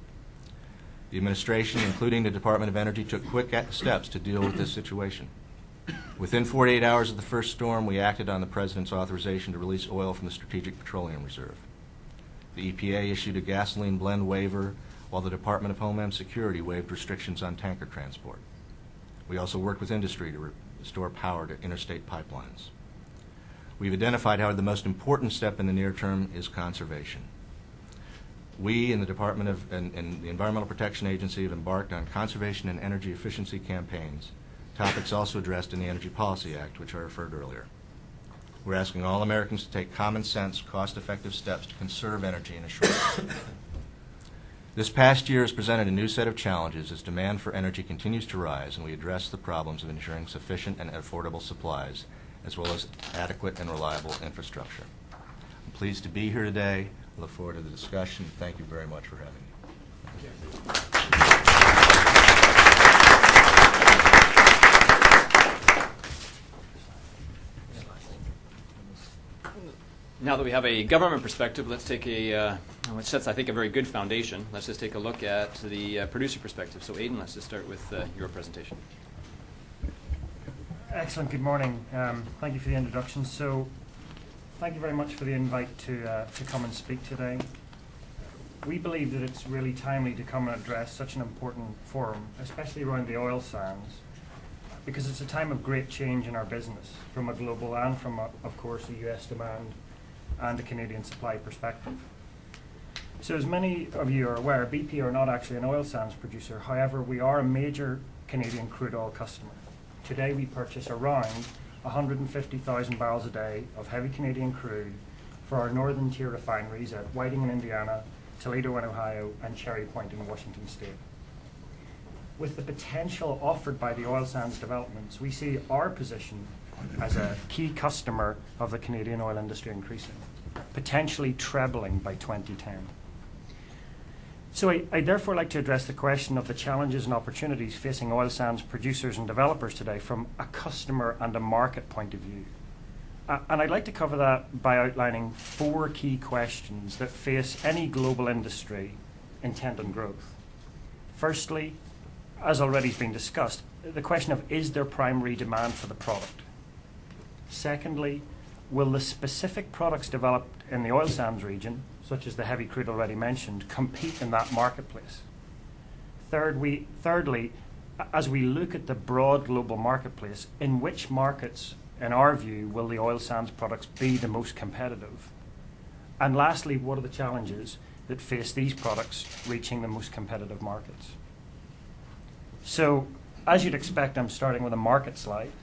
The administration, including the Department of Energy, took quick steps to deal with this situation. Within 48 hours of the first storm, we acted on the President's authorization to release oil from the Strategic Petroleum Reserve. The EPA issued a gasoline blend waiver, while the Department of Homeland Security waived restrictions on tanker transport. We also worked with industry to restore power to interstate pipelines. We've identified how the most important step in the near term is conservation. We in the Department of and the Environmental Protection Agency have embarked on conservation and energy efficiency campaigns topics also addressed in the Energy Policy Act, which I referred to earlier. We're asking all Americans to take common sense, cost-effective steps to conserve energy in a short term. This past year has presented a new set of challenges as demand for energy continues to rise and we address the problems of ensuring sufficient and affordable supplies, as well as adequate and reliable infrastructure. I'm pleased to be here today. I look forward to the discussion. Thank you very much for having me. Now that we have a government perspective, let's take which sets, I think, a very good foundation. Let's just take a look at the producer perspective. So, Aidan, let's just start with your presentation. Excellent. Good morning. Thank you for the introduction. So, thank you very much for the invite to come and speak today. We believe that it's really timely to come and address such an important forum, especially around the oil sands, because it's a time of great change in our business, from a global and from, of course, a US demand and a Canadian supply perspective. So as many of you are aware, BP are not actually an oil sands producer. However, we are a major Canadian crude oil customer. Today we purchase around 150,000 barrels a day of heavy Canadian crude for our northern tier refineries at Whiting in Indiana, Toledo in Ohio, and Cherry Point in Washington State. With the potential offered by the oil sands developments, we see our position as a key customer of the Canadian oil industry increasing, potentially trebling by 2010. So I'd therefore like to address the question of the challenges and opportunities facing oil sands producers and developers today from a customer and a market point of view. And I'd like to cover that by outlining 4 key questions that face any global industry intent on growth. Firstly, as already has been discussed, the question of is there primary demand for the product? Secondly, will the specific products developed in the oil sands region, such as the heavy crude already mentioned, compete in that marketplace? Thirdly, as we look at the broad global marketplace, in which markets, in our view, will the oil sands products be the most competitive? And lastly, what are the challenges that face these products reaching the most competitive markets? So, as you'd expect, I'm starting with a market slide.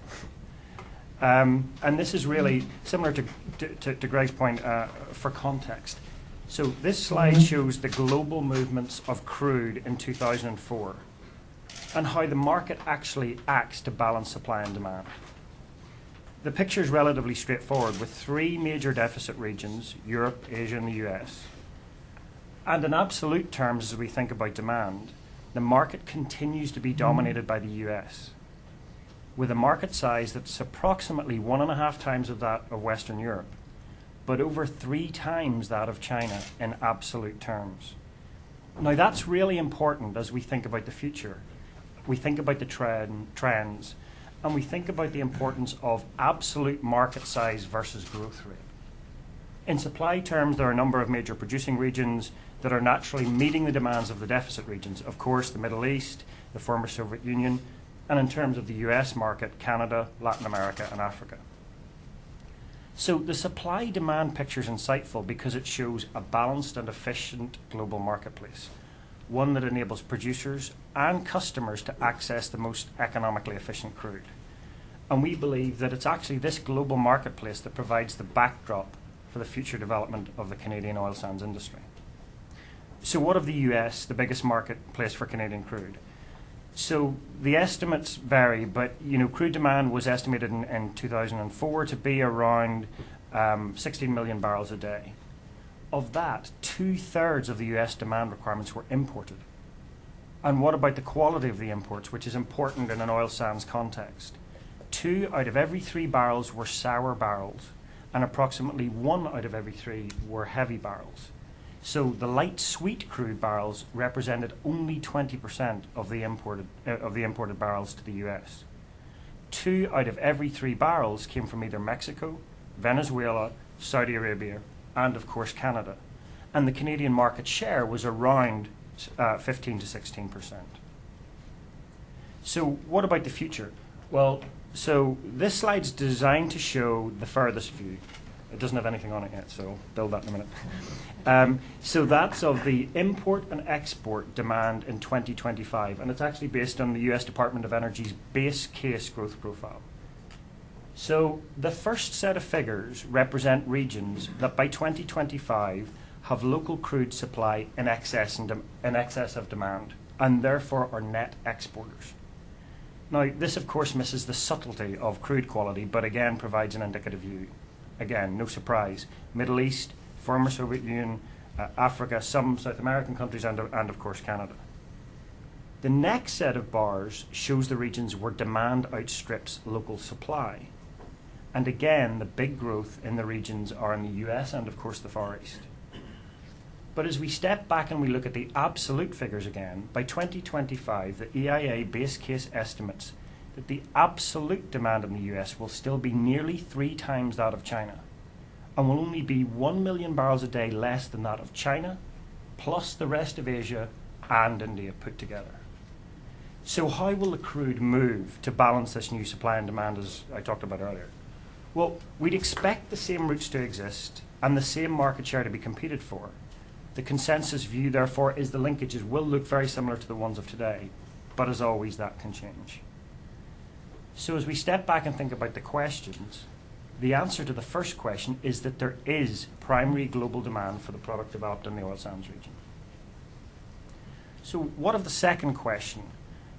And this is really similar to Greg's point for context. So this slide shows the global movements of crude in 2004 and how the market actually acts to balance supply and demand. The picture is relatively straightforward with 3 major deficit regions, Europe, Asia, and the US. And in absolute terms, as we think about demand, the market continues to be dominated by the US, with a market size that's approximately 1.5 times of that of Western Europe, but over 3 times that of China in absolute terms. Now that's really important as we think about the future. We think about the trends, and we think about the importance of absolute market size versus growth rate. In supply terms, there are a number of major producing regions that are naturally meeting the demands of the deficit regions. Of course, the Middle East, the former Soviet Union, and in terms of the US market, Canada, Latin America, and Africa. So the supply-demand picture is insightful because it shows a balanced and efficient global marketplace, one that enables producers and customers to access the most economically efficient crude. And we believe that it's actually this global marketplace that provides the backdrop for the future development of the Canadian oil sands industry. So what of the US, the biggest marketplace for Canadian crude? So the estimates vary, but crude demand was estimated in 2004 to be around 16 million barrels a day. Of that, 2/3 of the US demand requirements were imported. And what about the quality of the imports, which is important in an oil sands context? 2 out of every 3 barrels were sour barrels, and approximately 1 out of every 3 were heavy barrels. So the light sweet crude barrels represented only 20% of the imported barrels to the US. 2 out of every 3 barrels came from either Mexico, Venezuela, Saudi Arabia, and of course Canada. And the Canadian market share was around 15 to 16%. So what about the future? Well, so this slide's designed to show the furthest view. It doesn't have anything on it yet, so I'll build that in a minute. So that's of the import and export demand in 2025, and it's actually based on the US Department of Energy's base case growth profile. So the first set of figures represent regions that by 2025 have local crude supply in excess of demand, and therefore are net exporters. Now, this of course misses the subtlety of crude quality, but again provides an indicative view. Again, no surprise. Middle East, former Soviet Union, Africa, some South American countries, and of course Canada. The next set of bars shows the regions where demand outstrips local supply. And again, the big growth in the regions are in the US and of course the Far East. But as we step back and we look at the absolute figures again, by 2025, the EIA base case estimates that the absolute demand in the US will still be nearly 3 times that of China, and will only be 1 million barrels a day less than that of China, plus the rest of Asia and India put together. So how will the crude move to balance this new supply and demand, as I talked about earlier? Well, we'd expect the same routes to exist and the same market share to be competed for. The consensus view, therefore, is the linkages will look very similar to the ones of today, but as always, that can change. So as we step back and think about the questions, the answer to the first question is that there is primary global demand for the product developed in the oil sands region. So what of the second question?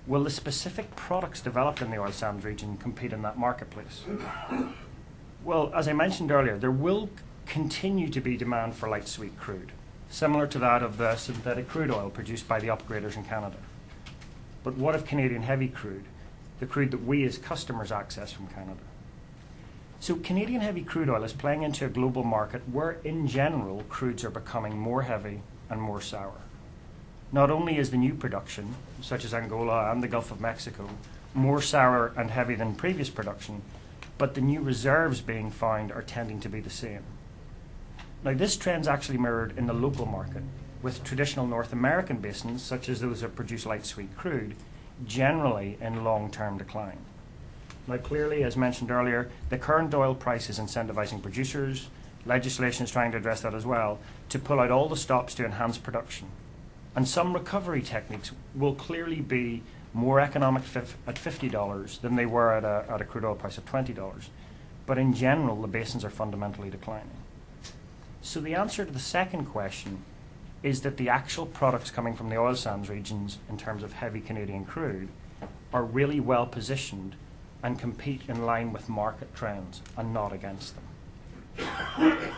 Will the specific products developed in the oil sands region compete in that marketplace? Well, as I mentioned earlier, there will continue to be demand for light sweet crude, similar to that of the synthetic crude oil produced by the upgraders in Canada. But what of Canadian heavy crude, the crude that we as customers access from Canada? So Canadian heavy crude oil is playing into a global market where, in general, crudes are becoming more heavy and more sour. Not only is the new production, such as Angola and the Gulf of Mexico, more sour and heavy than previous production, but the new reserves being found are tending to be the same. Now, this trend's actually mirrored in the local market, with traditional North American basins, such as those that produce light sweet crude, generally in long-term decline. Now, clearly, as mentioned earlier, the current oil price is incentivizing producers. Legislation is trying to address that as well, to pull out all the stops to enhance production. And some recovery techniques will clearly be more economic at $50 than they were at a crude oil price of $20. But in general, the basins are fundamentally declining. So the answer to the second question is that the actual products coming from the oil sands regions in terms of heavy Canadian crude are really well positioned and compete in line with market trends and not against them.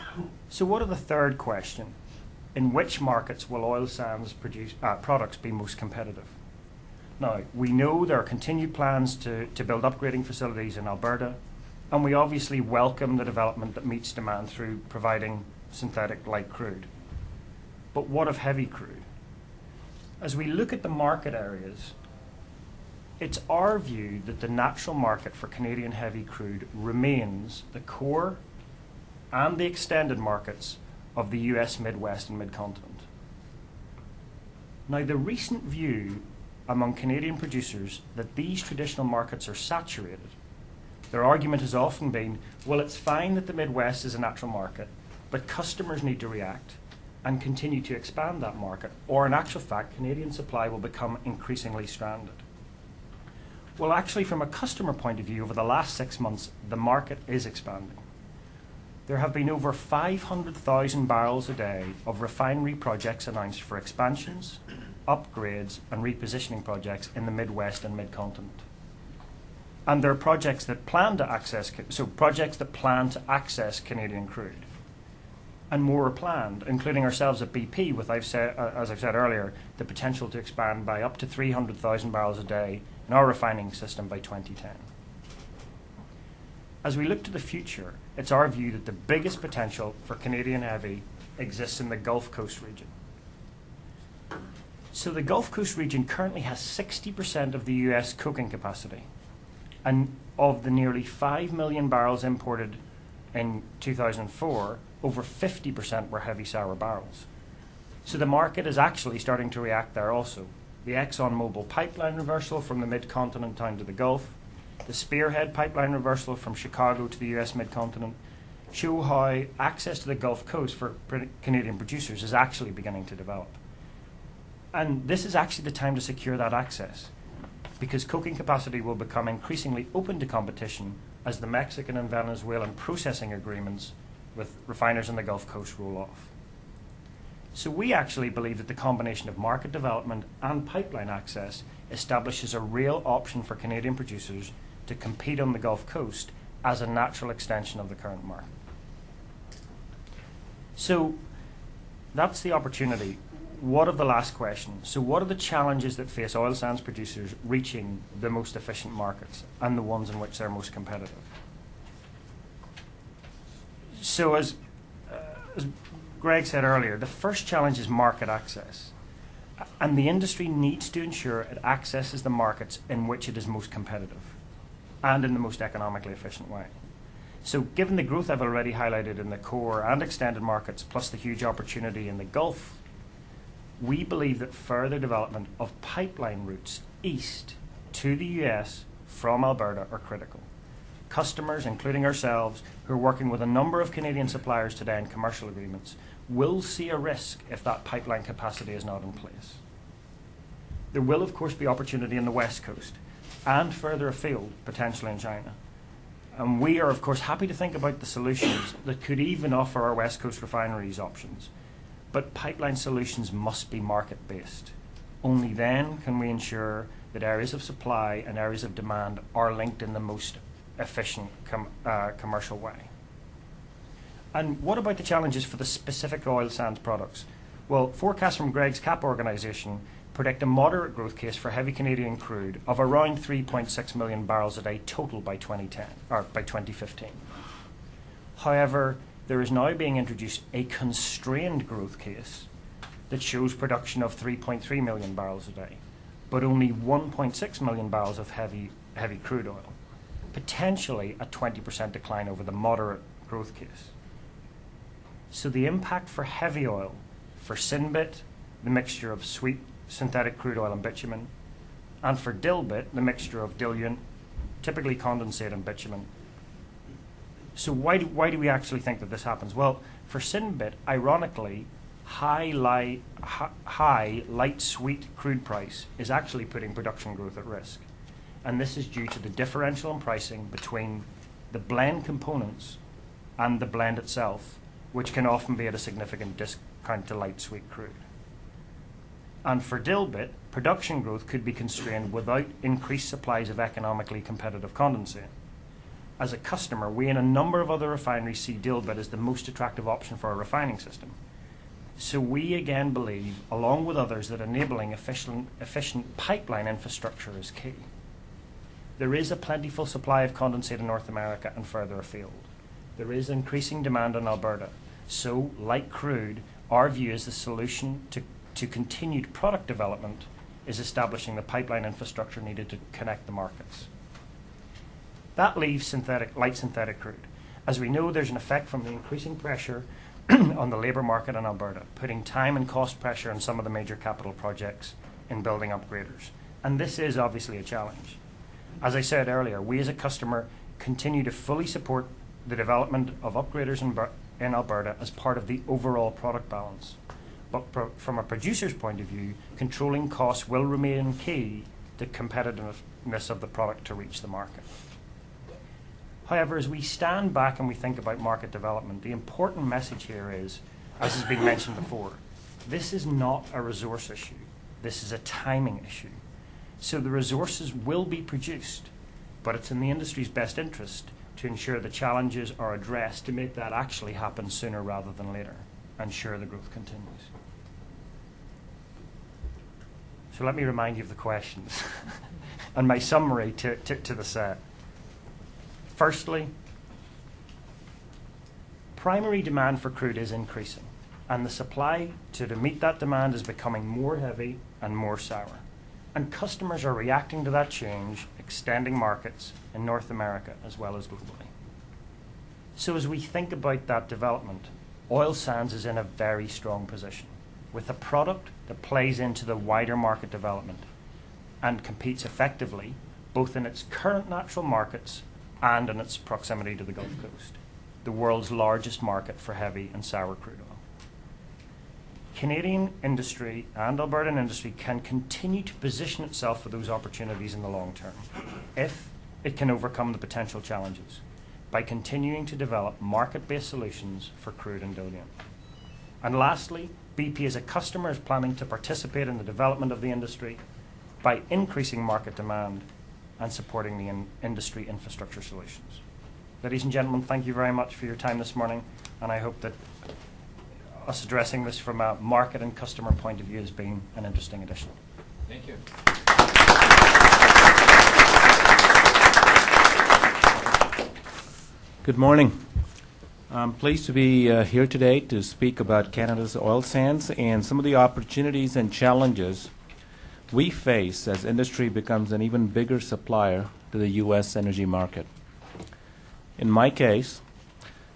So what of the third question? In which markets will oil sands products be most competitive? Now, we know there are continued plans to build upgrading facilities in Alberta, and we obviously welcome the development that meets demand through providing synthetic light crude. But what of heavy crude? As we look at the market areas, it's our view that the natural market for Canadian heavy crude remains the core and the extended markets of the US Midwest and Mid-Continent. Now, the recent view among Canadian producers that these traditional markets are saturated, their argument has often been, well, it's fine that the Midwest is a natural market, but customers need to react and continue to expand that market, or in actual fact, Canadian supply will become increasingly stranded. Well, actually, from a customer point of view, over the last 6 months, the market is expanding. There have been over 500,000 barrels a day of refinery projects announced for expansions, upgrades, and repositioning projects in the Midwest and Mid-Continent. And there are projects that plan to access Canadian crude. And more are planned, including ourselves at BP, with, as I've said earlier, the potential to expand by up to 300,000 barrels a day in our refining system by 2010. As we look to the future, it's our view that the biggest potential for Canadian heavy exists in the Gulf Coast region. So the Gulf Coast region currently has 60% of the US coking capacity, and of the nearly 5 million barrels imported in 2004, over 50% were heavy sour barrels. So the market is actually starting to react there also. The ExxonMobil pipeline reversal from the mid-continent down to the Gulf, the Spearhead pipeline reversal from Chicago to the US mid-continent, show how access to the Gulf Coast for Canadian producers is actually beginning to develop. And this is actually the time to secure that access, because coking capacity will become increasingly open to competition as the Mexican and Venezuelan processing agreements with refiners on the Gulf Coast roll off. So we actually believe that the combination of market development and pipeline access establishes a real option for Canadian producers to compete on the Gulf Coast as a natural extension of the current market. So that's the opportunity. What of the last question? So what are the challenges that face oil sands producers reaching the most efficient markets and the ones in which they're most competitive? So as Greg said earlier, the first challenge is market access. And the industry needs to ensure it accesses the markets in which it is most competitive and in the most economically efficient way. So given the growth I've already highlighted in the core and extended markets, plus the huge opportunity in the Gulf, we believe that further development of pipeline routes east to the US from Alberta are critical. Customers, including ourselves, who are working with a number of Canadian suppliers today in commercial agreements, will see a risk if that pipeline capacity is not in place. There will, of course, be opportunity in the West Coast and further afield, potentially in China. And we are, of course, happy to think about the solutions that could even offer our West Coast refineries options. But pipeline solutions must be market-based. Only then can we ensure that areas of supply and areas of demand are linked in the most efficient commercial way. And what about the challenges for the specific oil sands products? Well, forecasts from Greg's CAP organisation predict a moderate growth case for heavy Canadian crude of around 3.6 million barrels a day total by 2015. However, there is now being introduced a constrained growth case that shows production of 3.3 million barrels a day, but only 1.6 million barrels of heavy crude oil, potentially a 20% decline over the moderate growth case. So the impact for heavy oil, for synbit, the mixture of sweet synthetic crude oil and bitumen, and for dilbit, the mixture of diluent, typically condensate and bitumen. So why do we actually think that this happens? Well, for synbit, ironically, high light sweet crude price is actually putting production growth at risk. And this is due to the differential in pricing between the blend components and the blend itself, which can often be at a significant discount to light sweet crude. And for dilbit, production growth could be constrained without increased supplies of economically competitive condensate. As a customer, we and a number of other refineries see dilbit as the most attractive option for our refining system. So we again believe, along with others, that enabling efficient pipeline infrastructure is key. There is a plentiful supply of condensate in North America and further afield. There is increasing demand in Alberta. So, like crude, our view is the solution to continued product development is establishing the pipeline infrastructure needed to connect the markets. That leaves light synthetic crude. As we know, there's an effect from the increasing pressure on the labour market in Alberta, putting time and cost pressure on some of the major capital projects in building upgraders. And this is obviously a challenge. As I said earlier, we as a customer continue to fully support the development of upgraders in Alberta as part of the overall product balance. But from a producer's point of view, controlling costs will remain key to competitiveness of the product to reach the market. However, as we stand back and we think about market development, the important message here is, as has been mentioned before, this is not a resource issue. This is a timing issue. So the resources will be produced, but it's in the industry's best interest to ensure the challenges are addressed to make that actually happen sooner rather than later, and ensure the growth continues. So let me remind you of the questions and my summary to the set. Firstly, primary demand for crude is increasing, and the supply to meet that demand is becoming more heavy and more sour. And customers are reacting to that change, extending markets in North America as well as globally. So as we think about that development, oil sands is in a very strong position with a product that plays into the wider market development and competes effectively both in its current natural markets and in its proximity to the Gulf Coast. the world's largest market for heavy and sour crude oil. Canadian industry and Albertan industry can continue to position itself for those opportunities in the long term if it can overcome the potential challenges by continuing to develop market-based solutions for crude and diluent. And lastly, BP as a customer is planning to participate in the development of the industry by increasing market demand and supporting the industry infrastructure solutions. Ladies and gentlemen, thank you very much for your time this morning, and I hope that us addressing this from a market and customer point of view has been an interesting addition. Thank you. Good morning. I'm pleased to be here today to speak about Canada's oil sands and some of the opportunities and challenges we face as industry becomes an even bigger supplier to the U.S. energy market. In my case,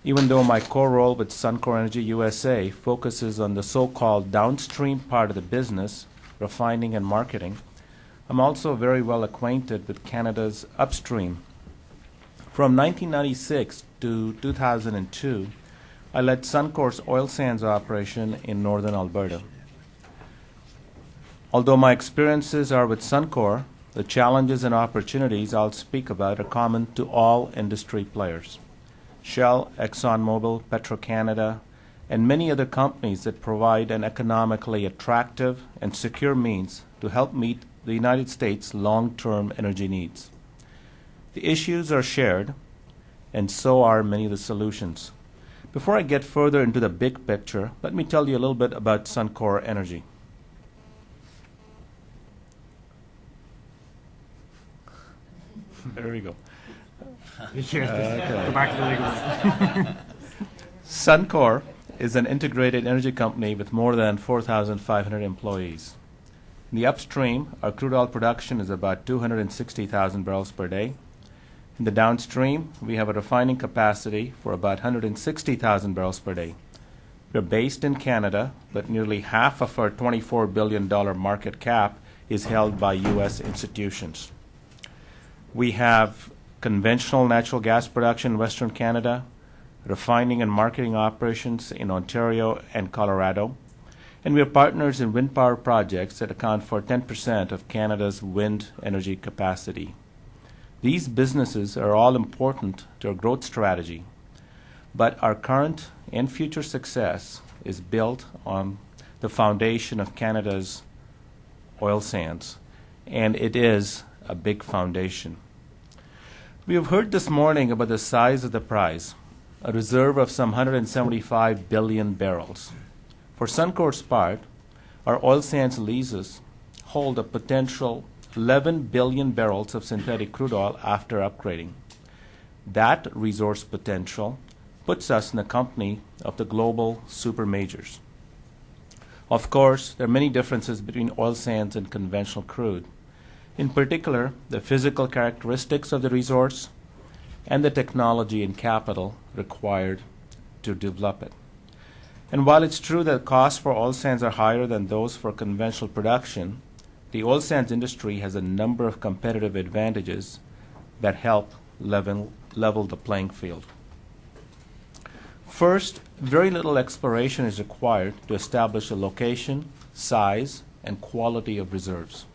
even though my core role with Suncor Energy USA focuses on the so-called downstream part of the business, refining and marketing, I'm also very well acquainted with Canada's upstream. From 1996 to 2002, I led Suncor's oil sands operation in northern Alberta. Although my experiences are with Suncor, the challenges and opportunities I'll speak about are common to all industry players. Shell, ExxonMobil, Petro-Canada, and many other companies that provide an economically attractive and secure means to help meet the United States' long-term energy needs. The issues are shared, and so are many of the solutions. Before I get further into the big picture, let me tell you a little bit about Suncor Energy. There we go. Go back to the legal. Suncor is an integrated energy company with more than 4,500 employees. In the upstream, our crude oil production is about 260,000 barrels per day. In the downstream, we have a refining capacity for about 160,000 barrels per day. We're based in Canada, but nearly half of our $24 billion market cap is held by U.S. institutions. We have conventional natural gas production in Western Canada, refining and marketing operations in Ontario and Colorado, and we are partners in wind power projects that account for 10% of Canada's wind energy capacity. These businesses are all important to our growth strategy, but our current and future success is built on the foundation of Canada's oil sands, and it is a big foundation. We have heard this morning about the size of the prize, a reserve of some 175 billion barrels. For Suncor's part, our oil sands leases hold a potential 11 billion barrels of synthetic crude oil after upgrading. That resource potential puts us in the company of the global super majors. Of course, there are many differences between oil sands and conventional crude. In particular, the physical characteristics of the resource and the technology and capital required to develop it. And while it's true that costs for oil sands are higher than those for conventional production, the oil sands industry has a number of competitive advantages that help level the playing field. First, very little exploration is required to establish a location, size, and quality of reserves.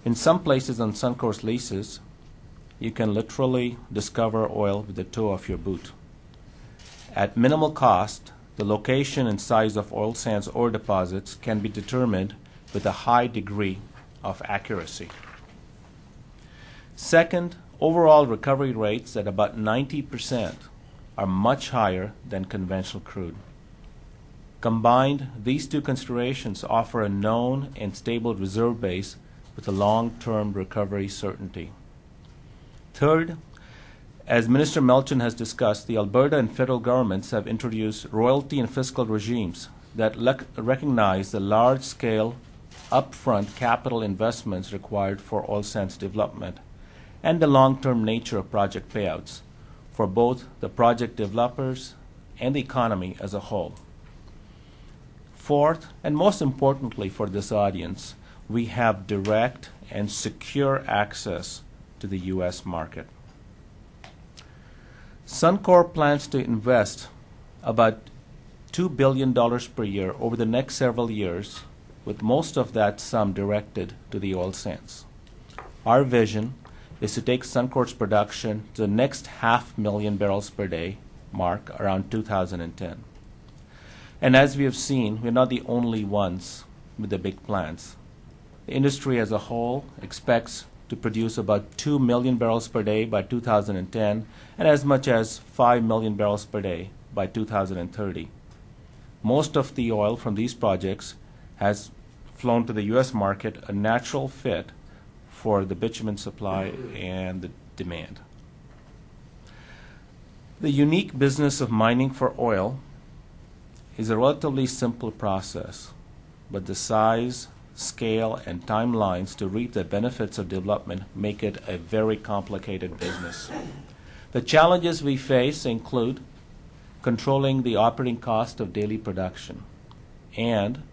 In some places on Suncor's leases, you can literally discover oil with the toe of your boot. At minimal cost, the location and size of oil sands ore deposits can be determined with a high degree of accuracy. Second, overall recovery rates at about 90% are much higher than conventional crude. Combined, these two considerations offer a known and stable reserve base with a long-term recovery certainty. Third, as Minister Melchin has discussed, the Alberta and federal governments have introduced royalty and fiscal regimes that recognize the large-scale, upfront capital investments required for oil sands development and the long-term nature of project payouts for both the project developers and the economy as a whole. Fourth, and most importantly for this audience, we have direct and secure access to the U.S. market. Suncor plans to invest about $2 billion per year over the next several years, with most of that sum directed to the oil sands. Our vision is to take Suncor's production to the next 500,000 barrels per day mark around 2010. And as we have seen, we're not the only ones with the big plans. The industry as a whole expects to produce about 2 million barrels per day by 2010 and as much as 5 million barrels per day by 2030. Most of the oil from these projects has flown to the U.S. market, a natural fit for the bitumen supply and the demand. The unique business of mining for oil is a relatively simple process, but the size, scale, and timelines to reap the benefits of development make it a very complicated business. The challenges we face include controlling the operating cost of daily production and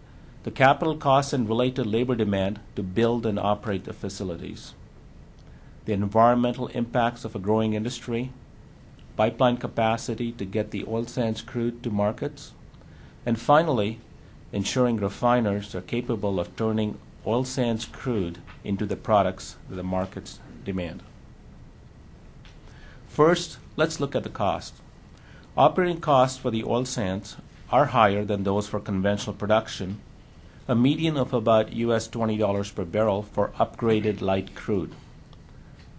the capital costs and related labor demand to build and operate the facilities, the environmental impacts of a growing industry, pipeline capacity to get the oil sands crude to markets, and finally, ensuring refiners are capable of turning oil sands crude into the products that the markets demand. First, let's look at the cost. Operating costs for the oil sands are higher than those for conventional production, a median of about US $20 per barrel for upgraded light crude.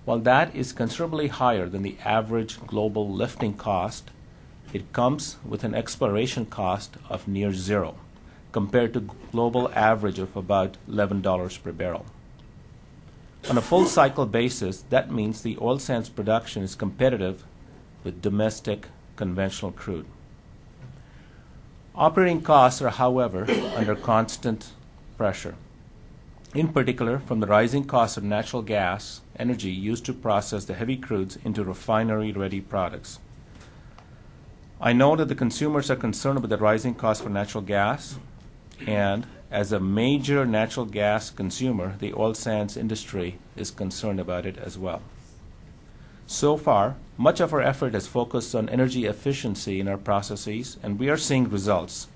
While that is considerably higher than the average global lifting cost, it comes with an exploration cost of near zero, compared to global average of about $11 per barrel. On a full cycle basis, that means the oil sands production is competitive with domestic conventional crude. Operating costs are, however, under constant pressure, in particular from the rising cost of natural gas energy used to process the heavy crudes into refinery-ready products. I know that the consumers are concerned about the rising cost for natural gas, and as a major natural gas consumer, the oil sands industry is concerned about it as well. So far, much of our effort has focused on energy efficiency in our processes, and we are seeing results.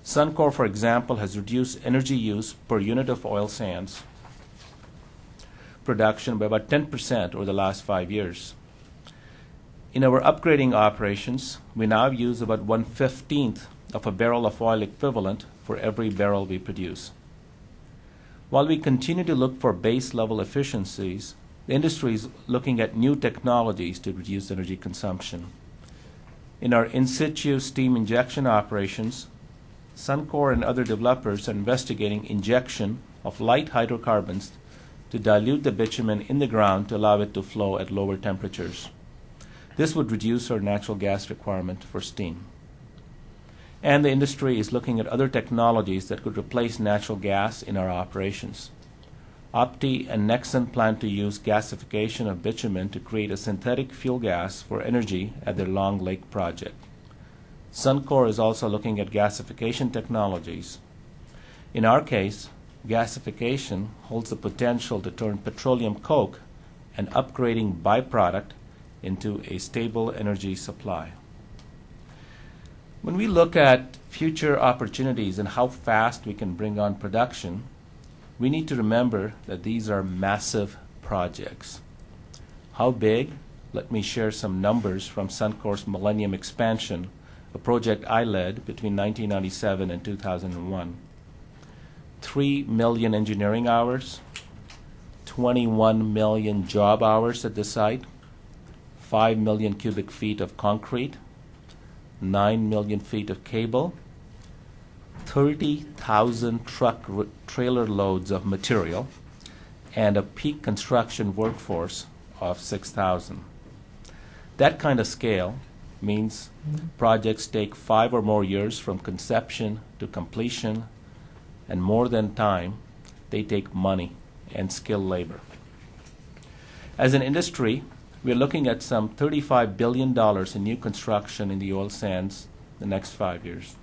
Suncor, for example, has reduced energy use per unit of oil sands production by about 10% over the last 5 years. In our upgrading operations, we now use about 1/15 of a barrel of oil equivalent for every barrel we produce. While we continue to look for base level efficiencies, the industry is looking at new technologies to reduce energy consumption. In our in situ steam injection operations, Suncor and other developers are investigating injection of light hydrocarbons to dilute the bitumen in the ground to allow it to flow at lower temperatures. This would reduce our natural gas requirement for steam. And the industry is looking at other technologies that could replace natural gas in our operations. Opti and Nexen plan to use gasification of bitumen to create a synthetic fuel gas for energy at their Long Lake project. Suncor is also looking at gasification technologies. In our case, gasification holds the potential to turn petroleum coke, an upgrading byproduct, into a stable energy supply. When we look at future opportunities and how fast we can bring on production, we need to remember that these are massive projects. How big? Let me share some numbers from Suncor's Millennium Expansion, a project I led between 1997 and 2001. 3 million engineering hours, 21 million job hours at the site, 5 million cubic feet of concrete, 9 million feet of cable, 30,000 trailer loads of material, and a peak construction workforce of 6,000. That kind of scale means projects take 5 or more years from conception to completion, and more than time, they take money and skilled labor. As an industry, we're looking at some $35 billion in new construction in the oil sands the next 5 years.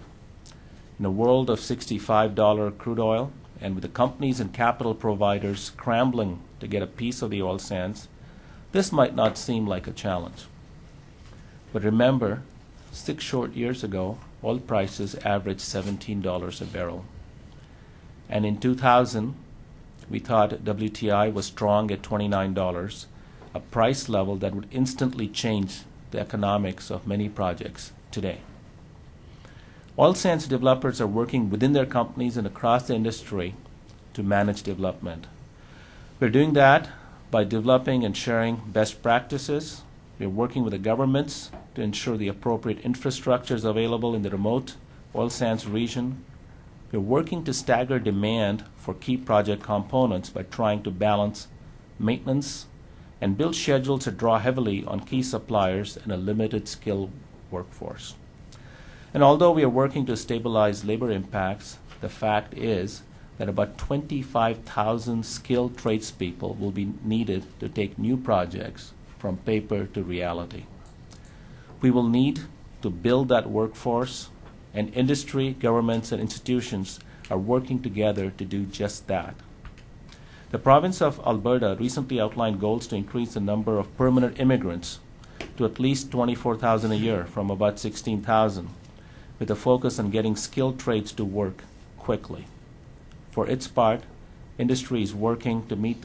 In a world of $65 crude oil, and with the companies and capital providers scrambling to get a piece of the oil sands, this might not seem like a challenge. But remember, 6 short years ago, oil prices averaged $17 a barrel. And in 2000, we thought WTI was strong at $29, a price level that would instantly change the economics of many projects today. Oil sands developers are working within their companies and across the industry to manage development. We're doing that by developing and sharing best practices. We're working with the governments to ensure the appropriate infrastructure is available in the remote oil sands region. We're working to stagger demand for key project components by trying to balance maintenance and build schedules that draw heavily on key suppliers and a limited skilled workforce. And although we are working to stabilize labor impacts, the fact is that about 25,000 skilled tradespeople will be needed to take new projects from paper to reality. We will need to build that workforce, and industry, governments, and institutions are working together to do just that. The province of Alberta recently outlined goals to increase the number of permanent immigrants to at least 24,000 a year from about 16,000, with a focus on getting skilled trades to work quickly. For its part, industry is working to meet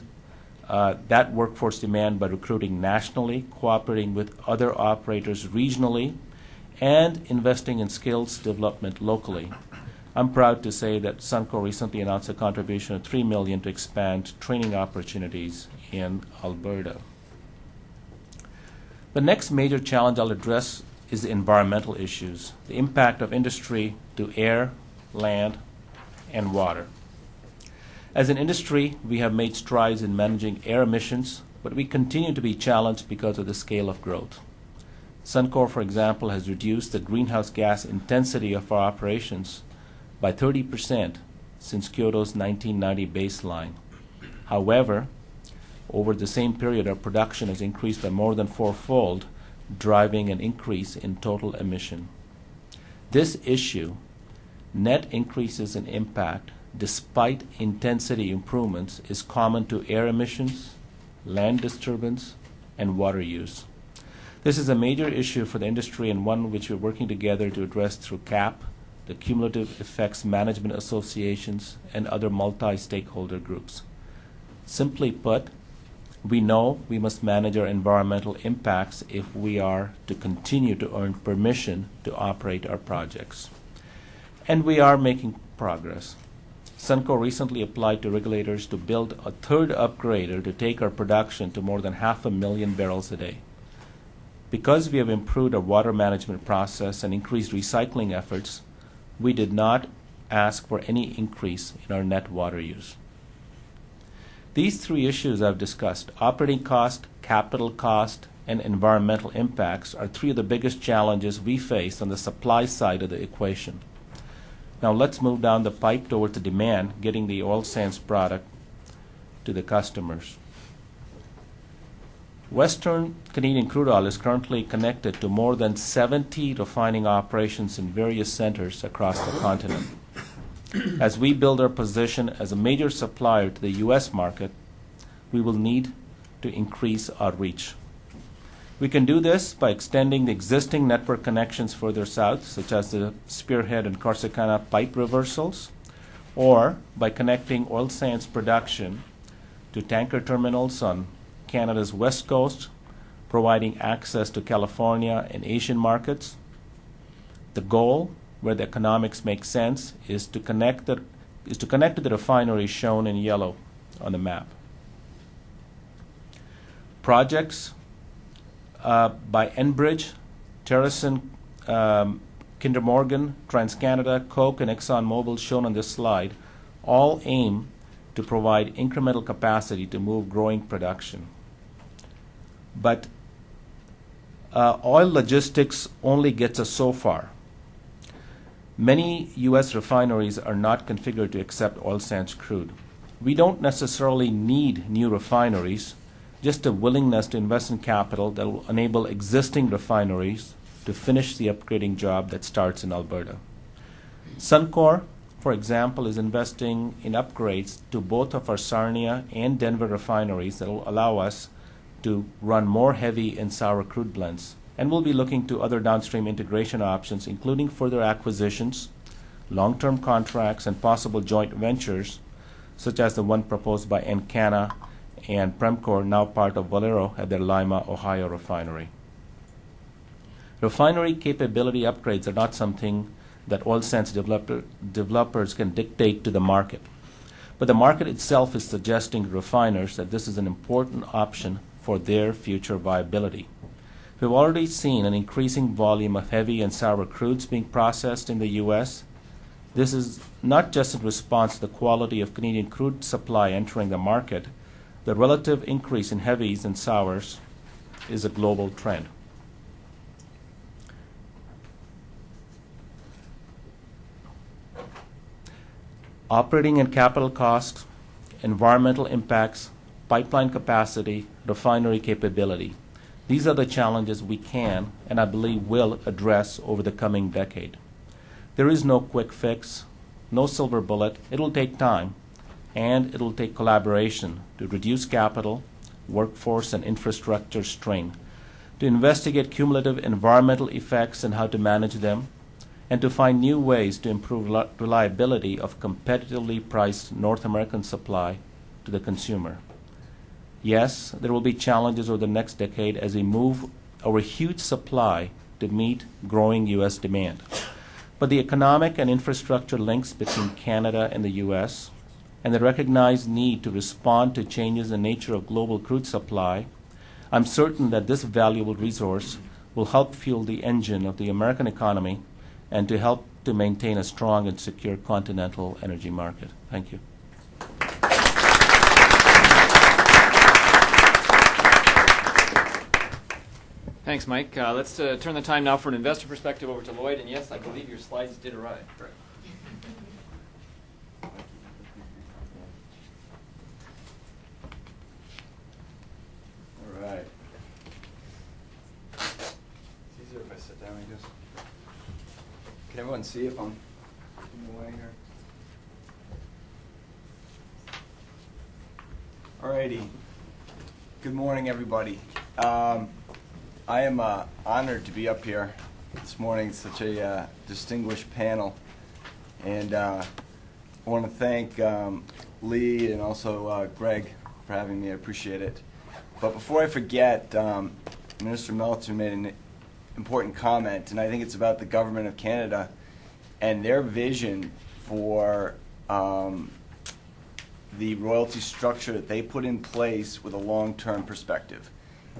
that workforce demand by recruiting nationally, cooperating with other operators regionally, and investing in skills development locally. I'm proud to say that Suncor recently announced a contribution of $3 million to expand training opportunities in Alberta. The next major challenge I'll address is the environmental issues, the impact of industry to air, land, and water. As an industry, we have made strides in managing air emissions, but we continue to be challenged because of the scale of growth. Suncor, for example, has reduced the greenhouse gas intensity of our operations by 30% since Kyoto's 1990 baseline. However, over the same period, our production has increased by more than fourfold, driving an increase in total emission. This issue, net increases in impact despite intensity improvements, is common to air emissions, land disturbance, and water use. This is a major issue for the industry and one which we're working together to address through CAP, the Cumulative Effects Management Associations, and other multi-stakeholder groups. Simply put, we know we must manage our environmental impacts if we are to continue to earn permission to operate our projects. And we are making progress. Suncor recently applied to regulators to build a third upgrader to take our production to more than 500,000 barrels a day. Because we have improved our water management process and increased recycling efforts, we did not ask for any increase in our net water use. These three issues I've discussed, operating cost, capital cost, and environmental impacts, are three of the biggest challenges we face on the supply side of the equation. Now let's move down the pipe towards the demand, getting the oil sands product to the customers. Western Canadian crude oil is currently connected to more than 70 refining operations in various centers across the continent. As we build our position as a major supplier to the U.S. market, we will need to increase our reach. We can do this by extending the existing network connections further south, such as the Spearhead and Corsicana pipe reversals, or by connecting oil sands production to tanker terminals on Canada's west coast, providing access to California and Asian markets. The goal, where the economics make sense, is to connect to the refineries shown in yellow on the map. Projects by Enbridge, Terrason, Kinder Morgan, TransCanada, Koch, and ExxonMobil shown on this slide all aim to provide incremental capacity to move growing production. But oil logistics only gets us so far. Many U.S. refineries are not configured to accept oil sands crude. We don't necessarily need new refineries, just a willingness to invest in capital that will enable existing refineries to finish the upgrading job that starts in Alberta. Suncor, for example, is investing in upgrades to both of our Sarnia and Denver refineries that will allow us to run more heavy and sour crude blends and we'll be looking to other downstream integration options, including further acquisitions, long-term contracts, and possible joint ventures, such as the one proposed by Encana and Premcor, now part of Valero, at their Lima, Ohio refinery. Refinery capability upgrades are not something that oil sands developers can dictate to the market. But the market itself is suggesting to refiners that this is an important option for their future viability. We've already seen an increasing volume of heavy and sour crudes being processed in the U.S. This is not just in response to the quality of Canadian crude supply entering the market. The relative increase in heavies and sours is a global trend. Operating and capital costs, environmental impacts, pipeline capacity, refinery capability. These are the challenges we can, and I believe will, address over the coming decade. There is no quick fix, no silver bullet. It'll take time, and it'll take collaboration to reduce capital, workforce, and infrastructure strain, to investigate cumulative environmental effects and how to manage them, and to find new ways to improve reliability of competitively priced North American supply to the consumer. Yes, there will be challenges over the next decade as we move our huge supply to meet growing U.S. demand. But the economic and infrastructure links between Canada and the U.S., and the recognized need to respond to changes in the nature of global crude supply, I'm certain that this valuable resource will help fuel the engine of the American economy and to help to maintain a strong and secure continental energy market. Thank you. Thanks, Mike. Let's turn the time now for an investor perspective over to Lloyd. And yes, I believe your slides did arrive. Correct. All right. It's easier if I sit down, I guess. Can everyone see if I'm in the way here? Alrighty. Good morning, everybody. I am honored to be up here this morning. It's such a distinguished panel. And I want to thank Lee and also Greg for having me. I appreciate it. But before I forget, Minister Melchin made an important comment, and I think it's about the Government of Canada and their vision for the royalty structure that they put in place with a long-term perspective.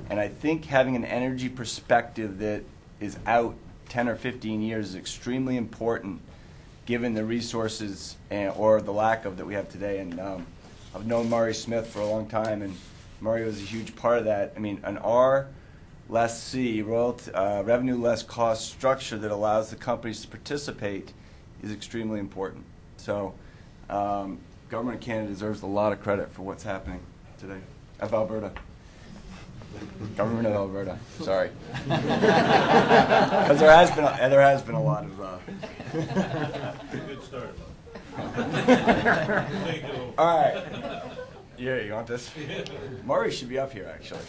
And I think having an energy perspective that is out 10 or 15 years is extremely important given the resources or the lack of that we have today. And I've known Murray Smith for a long time, and Murray was a huge part of that. I mean, an R less C, royalty, revenue less cost structure that allows the companies to participate is extremely important. So Government of Canada deserves a lot of credit for what's happening today. Of Alberta. Government of Alberta. Sorry. Because there has been a lot of. Good start. All right. Yeah, you want this? Murray should be up here, actually.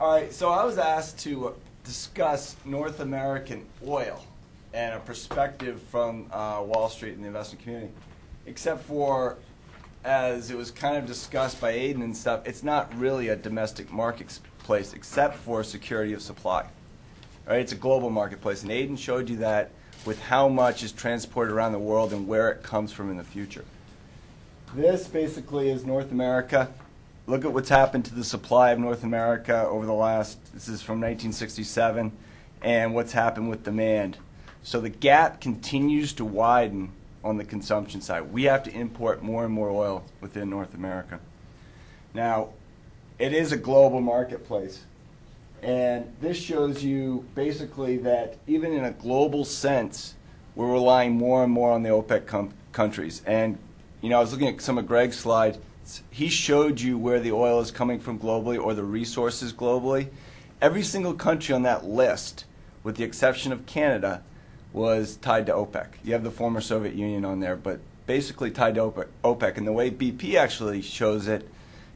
All right. So I was asked to discuss North American oil and a perspective from Wall Street and the investment community. Except for, as it was kind of discussed by Aidan and stuff, it's not really a domestic marketplace except for security of supply. Right? It's a global marketplace, and Aidan showed you that with how much is transported around the world and where it comes from in the future. This basically is North America. Look at what's happened to the supply of North America over the last, this is from 1967, and what's happened with demand. So the gap continues to widen on the consumption side. We have to import more and more oil within North America. Now, it is a global marketplace. And this shows you basically that even in a global sense, we're relying more and more on the OPEC countries. And, you know, I was looking at some of Greg's slides. He showed you where the oil is coming from globally or the resources globally. Every single country on that list, with the exception of Canada, was tied to OPEC. You have the former Soviet Union on there, but basically tied to OPEC. And the way BP actually shows it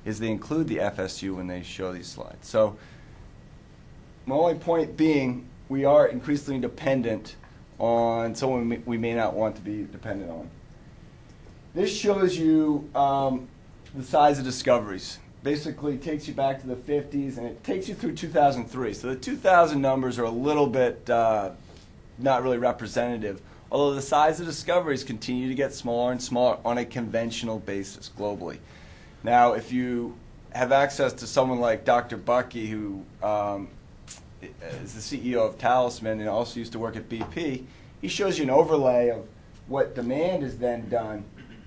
is they include the FSU when they show these slides. So my only point being, we are increasingly dependent on someone we may not want to be dependent on. This shows you the size of discoveries. Basically takes you back to the 50s, and it takes you through 2003. So the 2000 numbers are a little bit not really representative, although the size of discoveries continue to get smaller and smaller on a conventional basis globally. Now, if you have access to someone like Dr. Bucky, who is the CEO of Talisman and also used to work at BP, he shows you an overlay of what demand has then done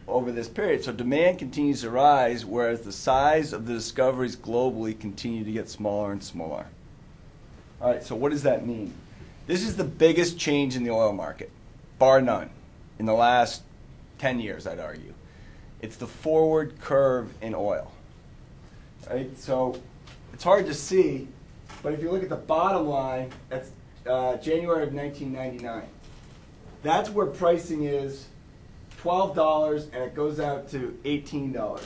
over this period. So demand continues to rise, whereas the size of the discoveries globally continue to get smaller and smaller. All right, so what does that mean? This is the biggest change in the oil market, bar none, in the last 10 years, I'd argue. It's the forward curve in oil. Right? So it's hard to see, but if you look at the bottom line, that's January of 1999. That's where pricing is $12, and it goes out to $18.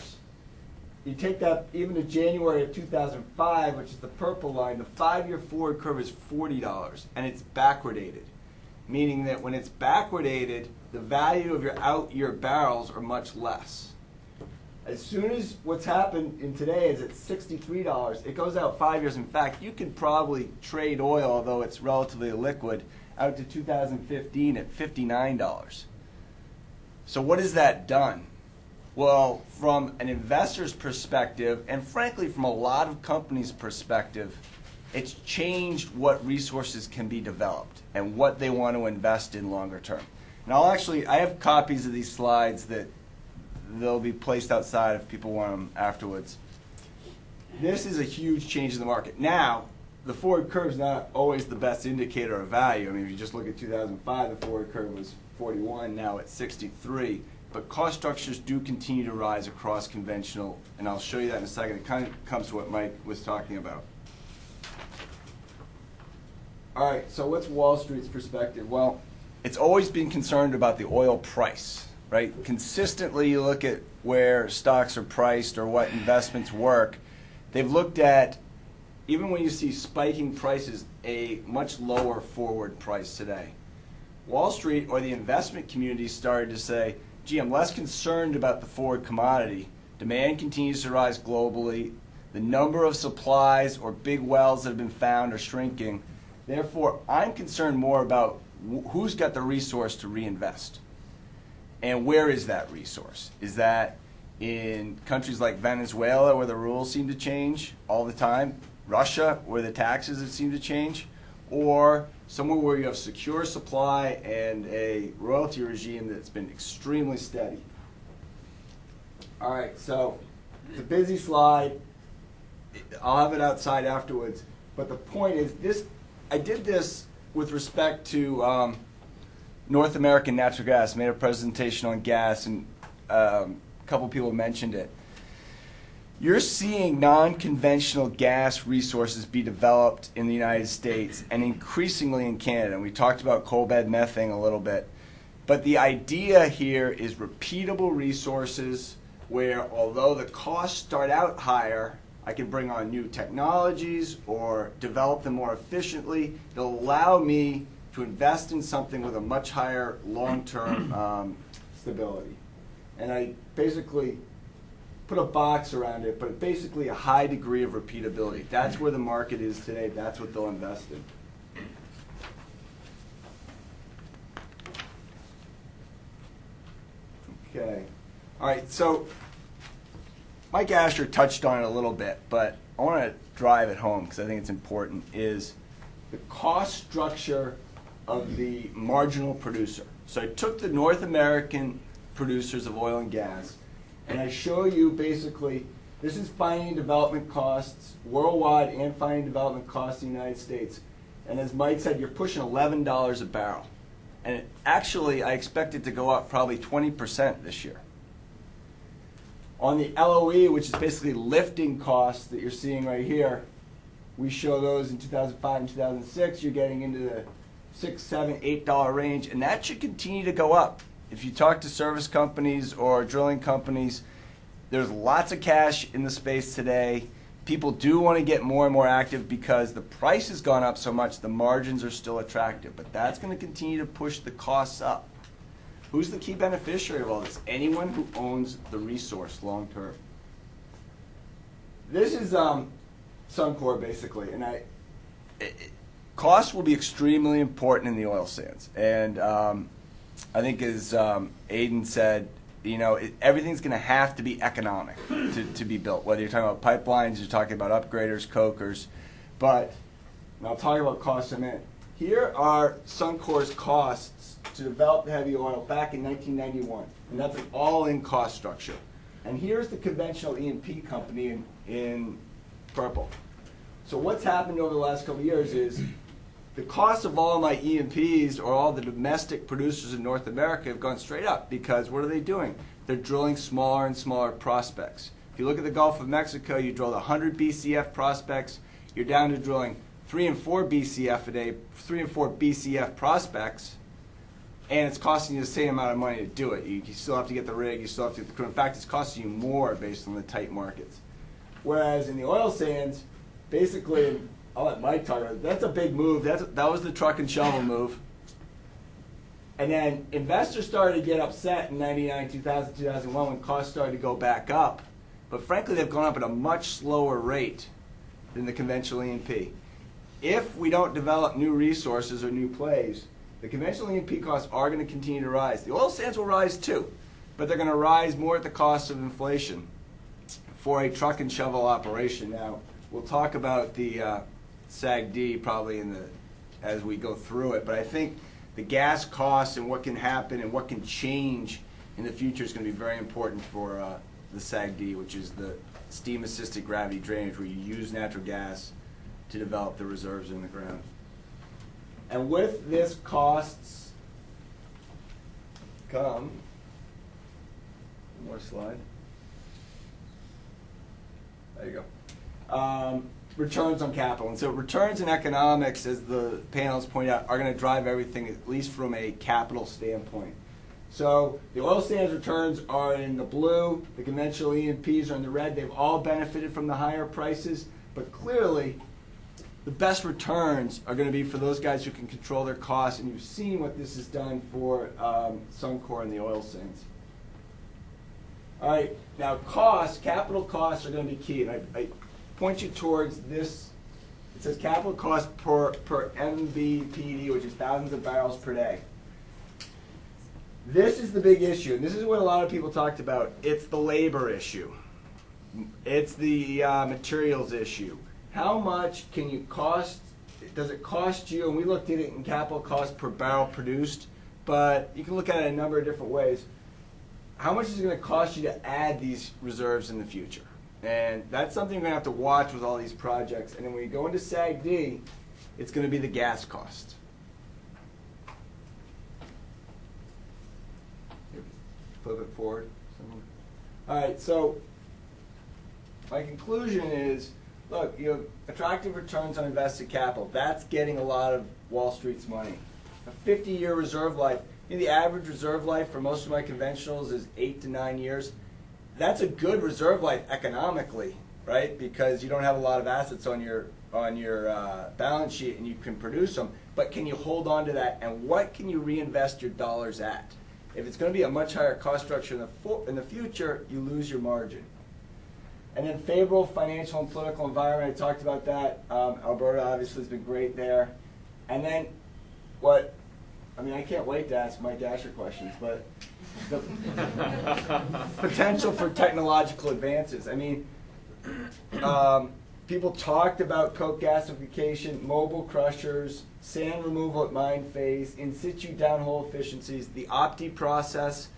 You take that even to January of 2005, which is the purple line, the 5-year forward curve is $40, and it's backwardated, meaning that when it's backwardated, the value of your out-year barrels are much less. As soon as what's happened in today is it's $63, it goes out 5 years. In fact, you can probably trade oil, although it's relatively liquid, out to 2015 at $59. So what has that done? Well, from an investor's perspective, and frankly from a lot of companies' perspective, it's changed what resources can be developed and what they want to invest in longer term. And I have copies of these slides that they'll be placed outside if people want them afterwards. This is a huge change in the market. Now, the forward curve is not always the best indicator of value. I mean, if you just look at 2005, the forward curve was 41, now it's 63. But cost structures do continue to rise across conventional, and I'll show you that in a second. It kind of comes to what Mike was talking about. All right, so what's Wall Street's perspective? Well, it's always been concerned about the oil price, right? Consistently, you look at where stocks are priced or what investments work. They've looked at, even when you see spiking prices, a much lower forward price today. Wall Street or the investment community started to say, gee, I'm less concerned about the forward commodity. Demand continues to rise globally. The number of supplies or big wells that have been found are shrinking. Therefore, I'm concerned more about who's got the resource to reinvest. And where is that resource? Is that in countries like Venezuela, where the rules seem to change all the time? Russia, where the taxes seem to change? Or somewhere where you have secure supply and a royalty regime that's been extremely steady. All right, so it's a busy slide. I'll have it outside afterwards. But the point is, I did this with respect to North American natural gas. I made a presentation on gas, and a couple people mentioned it. You're seeing non-conventional gas resources be developed in the United States and increasingly in Canada. And we talked about coal bed methane a little bit. But the idea here is repeatable resources where, although the costs start out higher, I can bring on new technologies or develop them more efficiently. It'll allow me to invest in something with a much higher long-term stability. And I basically put a box around it, but basically a high degree of repeatability. That's where the market is today. That's what they'll invest in. Okay. All right, so Mike Ashar touched on it a little bit, but I want to drive it home because I think it's important, is the cost structure of the marginal producer. So I took the North American producers of oil and gas, and I show you basically, this is finding development costs worldwide and finding development costs in the United States. And as Mike said, you're pushing $11 a barrel. And actually, I expect it to go up probably 20% this year. On the LOE, which is basically lifting costs that you're seeing right here, we show those in 2005 and 2006. You're getting into the $6, $7, $8 range, and that should continue to go up. If you talk to service companies or drilling companies, there's lots of cash in the space today. people do want to get more and more active because the price has gone up so much, the margins are still attractive. But that's going to continue to push the costs up. Who's the key beneficiary of all this? Anyone who owns the resource long term. This is Suncor basically, and costs will be extremely important in the oil sands. And I think as Aidan said, you know, everything's going to have to be economic to be built, whether you're talking about pipelines, you're talking about upgraders, cokers. But, and I'll talk about costs in a minute. Here are Suncor's costs to develop the heavy oil back in 1991, and that's an all-in cost structure. And here's the conventional E&P company in purple. So what's happened over the last couple of years is the cost of all my E&Ps or all the domestic producers in North America have gone straight up because what are they doing? They're drilling smaller and smaller prospects. If you look at the Gulf of Mexico, you drill 100 BCF prospects, you're down to drilling 3 and 4 BCF a day, 3 and 4 BCF prospects, and it's costing you the same amount of money to do it. You still have to get the rig, you still have to get the crew. In fact, it's costing you more based on the tight markets. Whereas in the oil sands, basically, I'll let Mike talk about it. That's a big move. That was the truck and shovel move. And then investors started to get upset in 99, 2000, 2001 when costs started to go back up. But frankly, they've gone up at a much slower rate than the conventional E&P. If we don't develop new resources or new plays, the conventional E&P costs are going to continue to rise. The oil sands will rise too, but they're going to rise more at the cost of inflation for a truck and shovel operation. Now, we'll talk about the SAGD probably as we go through it, but I think the gas costs and what can happen and what can change in the future is going to be very important for the SAGD, which is the steam-assisted gravity drainage, where you use natural gas to develop the reserves in the ground. And with this costs come, one more slide. There you go. Returns on capital. And so returns in economics, as the panelists point out, are going to drive everything, at least from a capital standpoint. So the oil sands returns are in the blue, the conventional E&Ps are in the red. They've all benefited from the higher prices, but clearly the best returns are going to be for those guys who can control their costs, and you've seen what this has done for Suncor and the oil sands. All right, now costs, capital costs are going to be key, and I point you towards this. It says capital cost per MBPD, which is thousands of barrels per day. This is the big issue, and this is what a lot of people talked about. It's the labor issue. It's the materials issue. How much can you cost? Does it cost you? And we looked at it in capital cost per barrel produced, but you can look at it a number of different ways. How much is it going to cost you to add these reserves in the future? And that's something you're going to have to watch with all these projects. And then when you go into SAGD, it's going to be the gas cost. Flip it forward. All right, so my conclusion is, look, you have attractive returns on invested capital. That's getting a lot of Wall Street's money. A 50-year reserve life. The average reserve life for most of my conventionals is 8 to 9 years. That's a good reserve life economically, right? Because you don't have a lot of assets on your balance sheet and you can produce them. But can you hold on to that? And what can you reinvest your dollars at? If it's going to be a much higher cost structure in the future, you lose your margin. And then favorable financial and political environment, I talked about that. Alberta obviously has been great there. And then I can't wait to ask Mike Ashar questions, but the potential for technological advances. I mean, people talked about coke gasification, mobile crushers, sand removal at mine phase, in situ downhole efficiencies, the Opti process.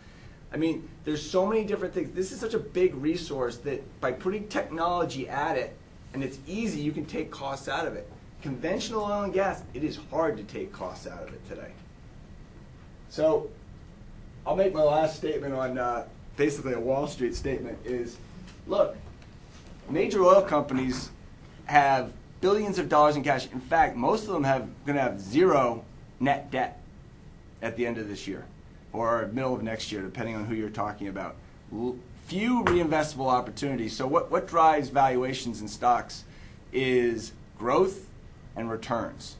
I mean, there's so many different things. This is such a big resource that by putting technology at it, and it's easy, you can take costs out of it. Conventional oil and gas, it is hard to take costs out of it today. So I'll make my last statement on basically a Wall Street statement is, look, major oil companies have billions of dollars in cash. In fact, most of them going to have zero net debt at the end of this year or middle of next year, depending on who you're talking about. few reinvestable opportunities. So what drives valuations in stocks is growth and returns.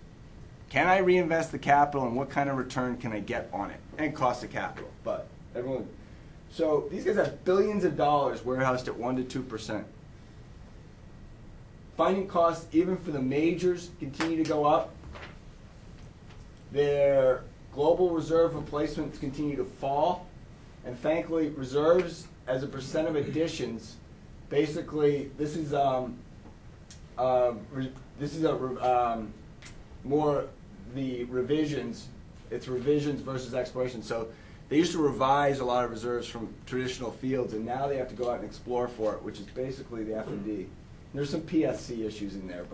Can I reinvest the capital, and what kind of return can I get on it? And cost of capital. But everyone, so these guys have billions of dollars warehoused at 1 to 2%. Funding costs, even for the majors, continue to go up. Their global reserve replacements continue to fall. And thankfully, reserves as a percent of additions, basically, this is more the revisions. It's revisions versus exploration. So they used to revise a lot of reserves from traditional fields, and now they have to go out and explore for it, which is basically the F&D. There's some PSC issues in there,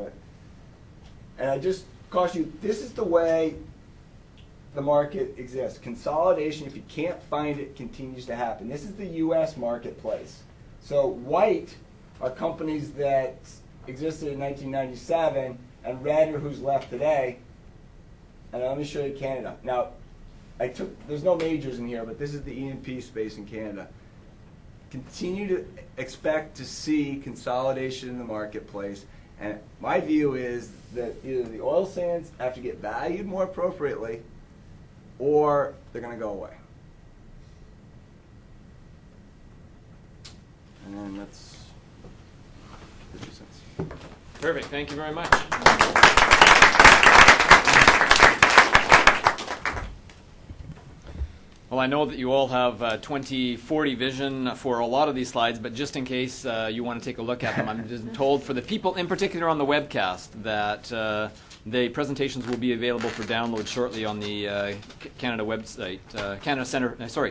and I just caution you, this is the way the market exists. Consolidation, if you can't find it, continues to happen. This is the U.S. marketplace. So white are companies that existed in 1997, and red are who's left today. And let me show you Canada. Now, there's no majors in here, but this is the E&P space in Canada. Continue to expect to see consolidation in the marketplace. And my view is that either the oil sands have to get valued more appropriately, or they're going to go away. And then that's 50 cents. Perfect. Thank you very much. Well, I know that you all have 2040 vision for a lot of these slides, but just in case you want to take a look at them, I'm just told for the people in particular on the webcast that the presentations will be available for download shortly on the Canada website,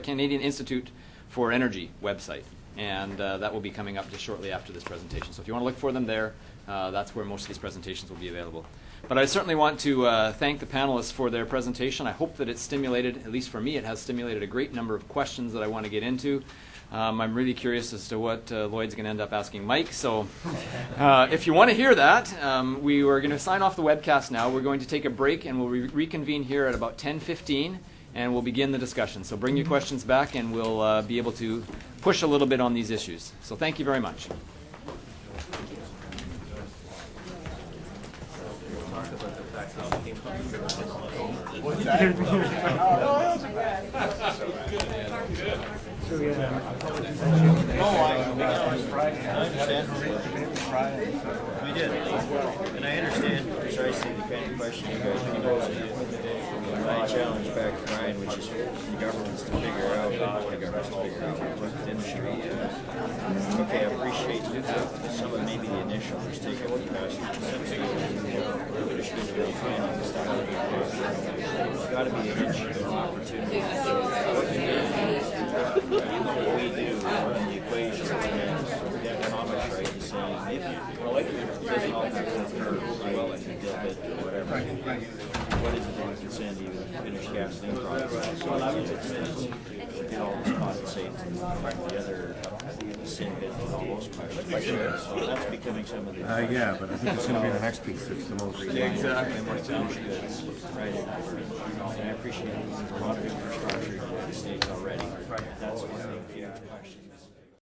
Canadian Institute for Energy website, and that will be coming up just shortly after this presentation. So if you want to look for them there, that's where most of these presentations will be available. But I certainly want to thank the panelists for their presentation. I hope that it stimulated, at least for me, it has stimulated a great number of questions that I want to get into. I'm really curious as to what Lloyd's going to end up asking Mike. So if you want to hear that, we are going to sign off the webcast now. We're going to take a break, and we'll reconvene here at about 10:15, and we'll begin the discussion. So bring your questions back, and we'll be able to push a little bit on these issues. So thank you very much. What's that? We did. And I understand precisely the kind of question you guys are posing. My challenge back to Brian, which is the governments to figure out, what the industry is. Okay, I appreciate some of maybe the initial mistake of the past. There's got to be an issue of opportunity. What we do on the equation is the economics right and saying if it doesn't all have to occur well and you deal with or whatever. What is it that you can send even finish gasoline products? So allow you to get all this condensate and the other sin bit and all those questions. So that's becoming some of the Yeah, but I think it's going to be the next piece that's the most. exactly more finished goods right in and I appreciate there's a lot of infrastructure in the state already. That's one of the questions.